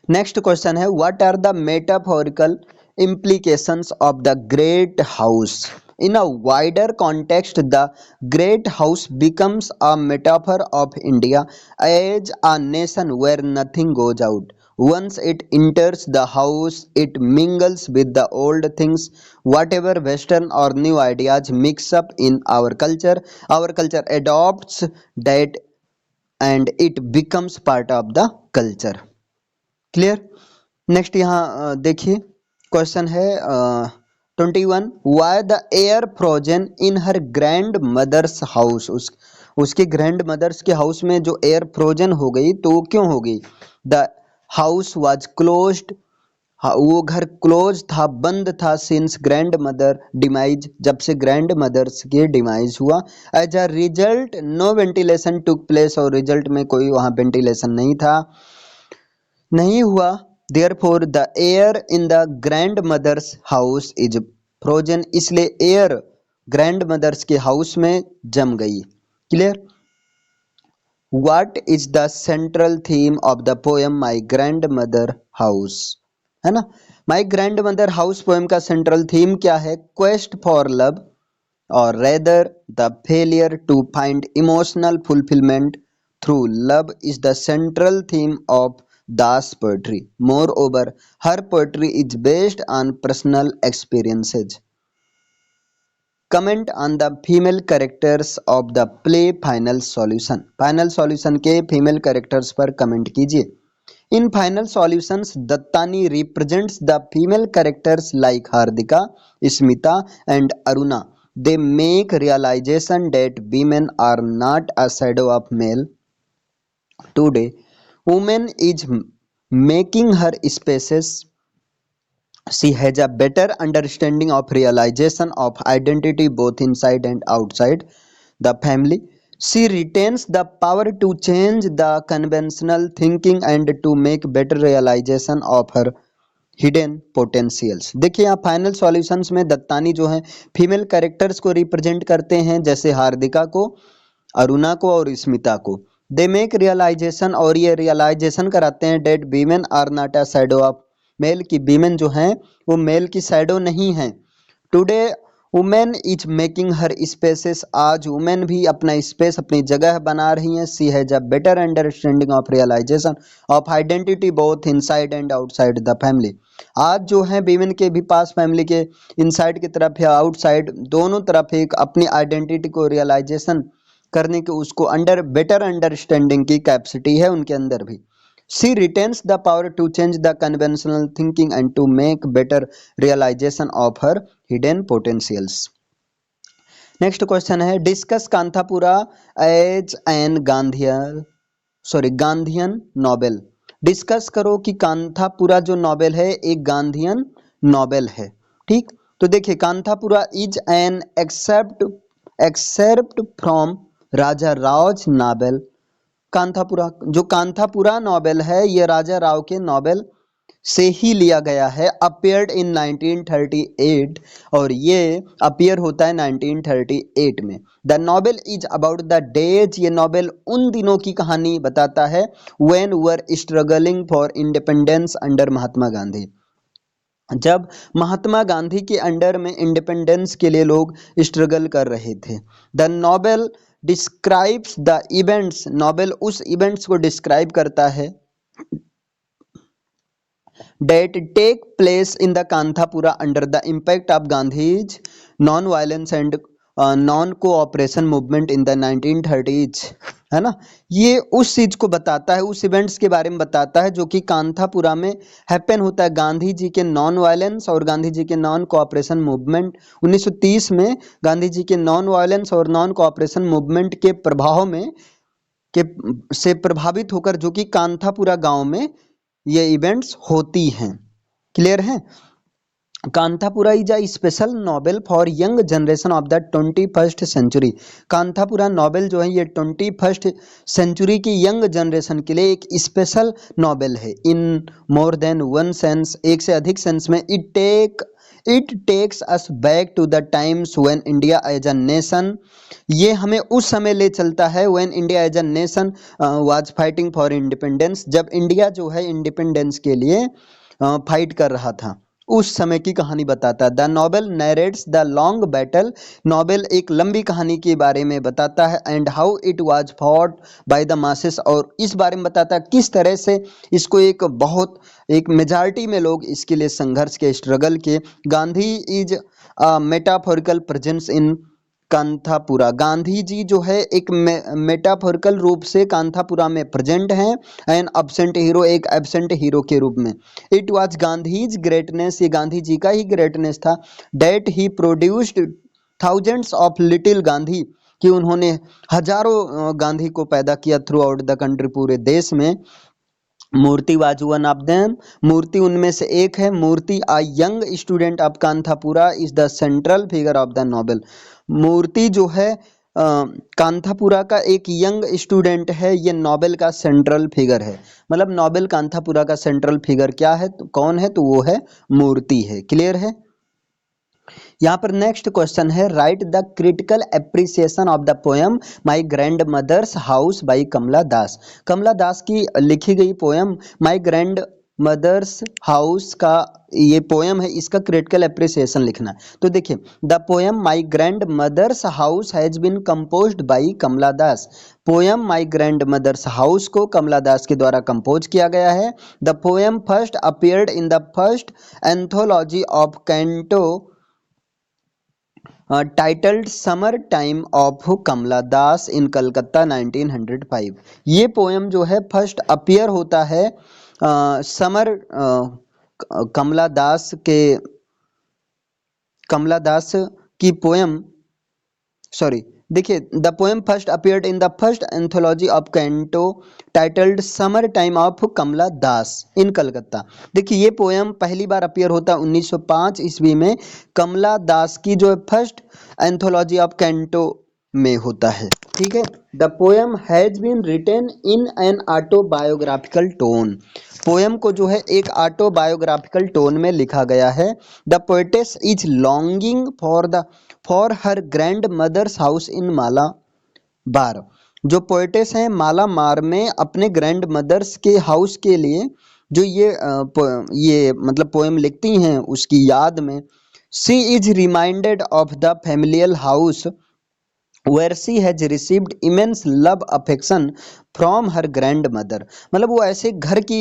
Speaker 1: next question है what are the metaphorical implications of the great house? In a wider context, the great house becomes a metaphor of India as a nation where nothing goes out. Once it enters the house, it mingles with the old things. Whatever Western or new ideas mix up in our culture adopts that and it becomes part of the culture. Clear. Next यहाँ देखिए question है 21, why the air frozen in her grand mother's house? उसके grand mother's के house में जो air frozen हो गई तो वो क्यों हो गई? द हाउस वाज क्लोज्ड, वो घर क्लोज था, बंद था, सिंस ग्रैंड मदर डिमाइज, जब से ग्रैंड मदर्स के डिमाइज हुआ। As a result no ventilation took place, और रिजल्ट में कोई वहाँ वेंटिलेशन नहीं हुआ। Therefore the air in the grand mother's house is frozen, इसलिए एयर ग्रैंड मदर्स के हाउस में जम गई। Clear. What is the central theme of the poem my grand mother house? है ना, my grand mother house poem का central theme क्या है? Quest for love, or rather the failure to find emotional fulfillment through love is the central theme of Das poetry. Moreover, her poetry is based on personal experiences. Comment on the female characters of the play Final Solution. Final Solution के female characters पर comment कीजिए। In Final Solutions, Dattani represents the female characters like Hardika, Smita, and Aruna. They make realization that women are not a shadow of male. Today, woman is making her spaces. She has a better understanding of realization of identity both inside and outside the family. She retains the power to change the conventional thinking and to make better realization of her hidden potentials. देखिए यहाँ final solutions में दत्तानी जो है female characters को represent करते हैं, जैसे हार्दिका को, अरुणा को और स्मिता को। दे मेक रियलाइजेशन, और ये रियलाइजेशन कराते हैं that women are not a shadow of male, की वीमेन जो हैं वो मेल की शैडो नहीं है। Today women is making her spaces, आज वुमेन भी अपना स्पेस, अपनी जगह बना रही हैं। She has a better understanding of realisation of identity both inside and outside the family. आज जो है वीमेन के भी पास फैमिली के इनसाइड की तरफ या आउटसाइड दोनों तरफ एक अपनी आइडेंटिटी को रियलाइजेशन करने की उसको बेटर अंडरस्टैंडिंग की कैपेसिटी है उनके अंदर भी। She retains the power to change the conventional thinking and to make better realization of her hidden potentials. Next question है discuss Kanthapura as an Gandhian novel. Discuss करो कि कांथापुरा जो नॉवेल है एक गांधीयन नॉवेल है। ठीक, तो देखिए Kanthapura is an excerpt from Raja Rao novel. Kanthapura novel है ये राजा राव के नॉवेल से ही लिया गया है। अपियर्ड इन 1938, और ये अपियर होता है 1938 में। The novel is about the days, ये नॉवेल उन दिनों की कहानी बताता है when were struggling for independence under Mahatma Gandhi, जब महात्मा गांधी के अंडर में इंडिपेंडेंस के लिए लोग स्ट्रगल कर रहे थे। The novel describes the events, novel उस इवेंट्स को डिस्क्राइब करता है that take place in the Kanthapura under the impact of Gandhi's non-violence and non-cooperation movement in the 1930s, है ना। ये उस चीज को बताता है, उस इवेंट्स के बारे में बताता है जो कि कांथापुरा में हैपन होता है। गांधी जी के नॉन वायलेंस और गांधी जी के नॉन कोऑपरेशन मूवमेंट 1930 में, गांधी जी के नॉन वायलेंस और नॉन कोऑपरेशन मूवमेंट के प्रभाव में से प्रभावित होकर जो कि कांथापुरा गांव में ये इवेंट्स होती हैं। क्लियर है। Kanthapura is a special novel for young generation of the 21st century. Kanthapura novel जो है ये 21st सेंचुरी की यंग जनरेशन के लिए एक स्पेशल नॉवेल है। In more than one sense, एक से अधिक सेंस में, it takes us back to the times when India as a nation, ये हमें उस समय ले चलता है when India as a nation was fighting for independence, जब इंडिया जो है इंडिपेंडेंस के लिए फाइट कर रहा था, उस समय की कहानी बताता है। The novel narrates the long battle, novel एक लंबी कहानी के बारे में बताता है। And how it was fought by the masses, और इस बारे में बताता है किस तरह से इसको एक मेजॉरिटी में लोग इसके लिए संघर्ष के, स्ट्रगल के। Gandhi is a metaphorical presence in Kanthapura, Gandhi ji जो है एक मेटाफोरिकल रूप से कांथापुरा में प्रेजेंट हैं। एन अब्सेंट हीरो, एक एब्सेंट हीरो के रूप में। इट वाज गांधीज ग्रेटनेस, ये गांधी जी का ही ग्रेटनेस था। That he produced thousands of little Gandhi, कि उन्होंने हजारों गांधी को पैदा किया थ्रू आउट द कंट्री, पूरे देश में। Murthy was one of them, Murthy उनमें से एक है। Murthy a young student of Kanthapura is the central figure of the novel, Murthy जो है कांथापुरा का एक यंग स्टूडेंट है, ये नॉवेल का सेंट्रल फिगर है। मतलब नॉवेल कांथापुरा का सेंट्रल फिगर क्या है, तो कौन है, तो वो है मूर्ति है। क्लियर है। यहाँ पर नेक्स्ट क्वेश्चन है, write the critical appreciation of the poem my grand mother's house by Kamala Das. Kamala Das की लिखी गई poem my grand mother's house का ये पोएम है, इसका क्रिटिकल एप्रिसिएशन लिखना है। तो देखिए, the poem my grand mother's house has been composed by Kamala Das, poem my grand mother's house को कमला दास के द्वारा कंपोज किया गया है। The poem first appeared in the first anthology of canto titled summer time of Kamala Das in Calcutta 1905। ये poem जो है first appear होता है समर कमला दास की पोएम, सॉरी देखिए, the poem first appeared in the first anthology of canto titled summer time of Kamala Das in Calcutta. देखिए, ये poem पहली बार अपीयर होता है 1905 ईस्वी में, कमला दास की जो फर्स्ट एंथोलॉजी ऑफ कैंटो में होता है। ठीक है। The poem has been written in an autobiographical tone, poem को जो है एक ऑटोबायोग्राफिकल टोन में लिखा गया है। The poetess is longing for her grand mother's house in Malabar, जो पोएटेस हैं मालाबार में अपने ग्रैंड मदर्स के हाउस के लिए जो ये मतलब पोएम लिखती हैं उसकी याद में। She is reminded of the familial house where she has received immense love affection from her grandmother, मतलब वो ऐसे घर की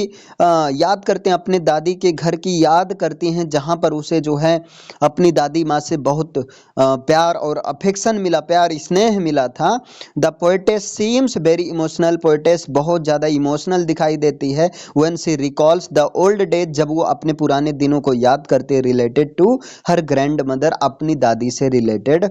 Speaker 1: याद करते हैं, अपने दादी के घर की याद करती हैं जहाँ पर उसे जो है अपनी दादी माँ से बहुत प्यार और अफेक्शन मिला, प्यार स्नेह मिला था। The poetess seems very emotional, poetess बहुत ज़्यादा इमोशनल दिखाई देती है। When she recalls the old days, जब वो अपने पुराने दिनों को याद करते हैं, related to her grand mother, अपनी दादी से रिलेटेड।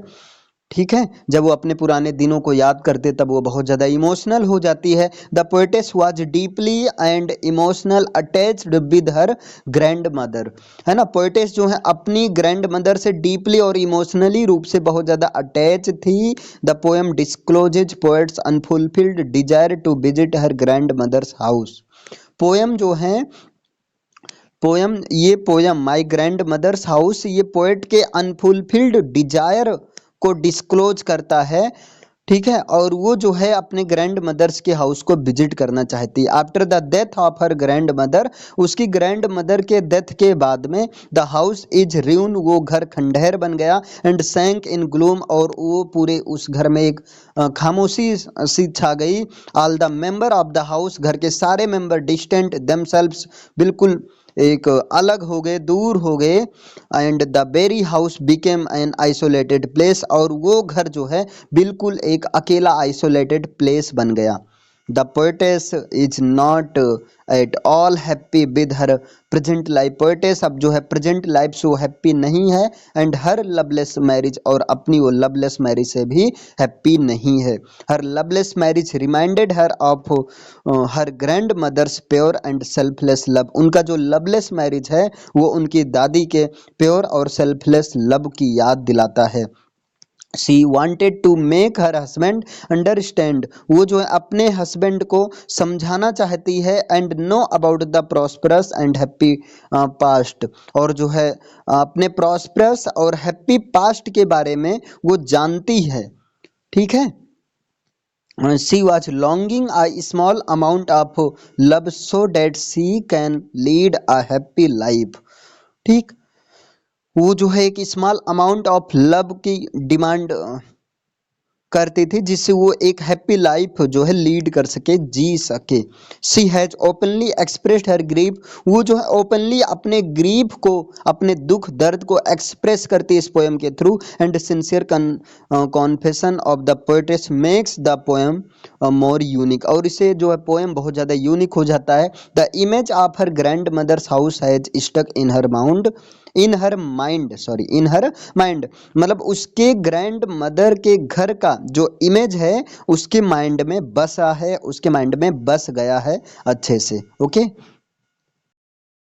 Speaker 1: ठीक है, जब वो अपने पुराने दिनों को याद करते तब वो बहुत ज़्यादा इमोशनल हो जाती है। The poetess was deeply and emotional attached with her grand mother, है ना। पोएटेस जो है अपनी ग्रैंड मदर से डीपली और इमोशनली रूप से बहुत ज़्यादा अटैच थी। The poem discloses poet's unfulfilled desire to visit her grand mother's house, poem जो है ये poem my grand mother's house, ये पोएट के अनफुलफिल्ड डिजायर को डिस्क्लोज करता है। ठीक है, और वो जो है अपने ग्रैंड मदर्स के हाउस को विजिट करना चाहती है। After the death of her grand mother, उसकी ग्रैंड मदर के डेथ के बाद में, द हाउस इज र्यून, वो घर खंडहर बन गया। एंड सैंक इन ग्लूम, और वो पूरे उस घर में एक खामोशी सी छा गई। All the member of the house, घर के सारे मेंबर डिस्टेंट देमसेल्व्स, बिल्कुल एक अलग हो गए, दूर हो गए। And the very house became an isolated place, और वो घर जो है बिल्कुल एक अकेला आइसोलेटेड प्लेस बन गया। The poetess is not at all happy with her present life. Poetess अब जो है प्रेजेंट लाइफ से वो हैप्पी नहीं है एंड हर लवलेस मैरिज, और अपनी वो लवलेस मैरिज से भी हैप्पी नहीं है। Her loveless marriage reminded her of her grand mother's pure and selfless love. उनका जो लवलेस मैरिज है वो उनकी दादी के प्योर और सेल्फलेस लव की याद दिलाता है। She wanted to make her husband understand, वो जो है अपने हस्बैंड को समझाना चाहती है and know about the prosperous and happy past, और जो है अपने प्रॉस्परस और हैप्पी पास्ट के बारे में वो जानती है। ठीक है। She was longing a small amount of love so that she can lead a happy life. ठीक, वो जो है एक स्मॉल अमाउंट ऑफ लव की डिमांड करती थी जिससे वो एक हैप्पी लाइफ जो है लीड कर सके, जी सके। She has openly expressed her grief, वो जो है ओपनली अपने ग्रीफ को, अपने दुख दर्द को एक्सप्रेस करती है इस पोएम के through. And sincere confession of the poetess makes the poem more unique, और इसे जो है पोएम बहुत ज़्यादा यूनिक हो जाता है। The image of her grand mother's house has stuck in her mound, in her mind, sorry in her mind, मतलब उसके ग्रैंड मदर के घर का जो इमेज है उसके माइंड में बसा है, उसके माइंड में बस गया है अच्छे से। ओके।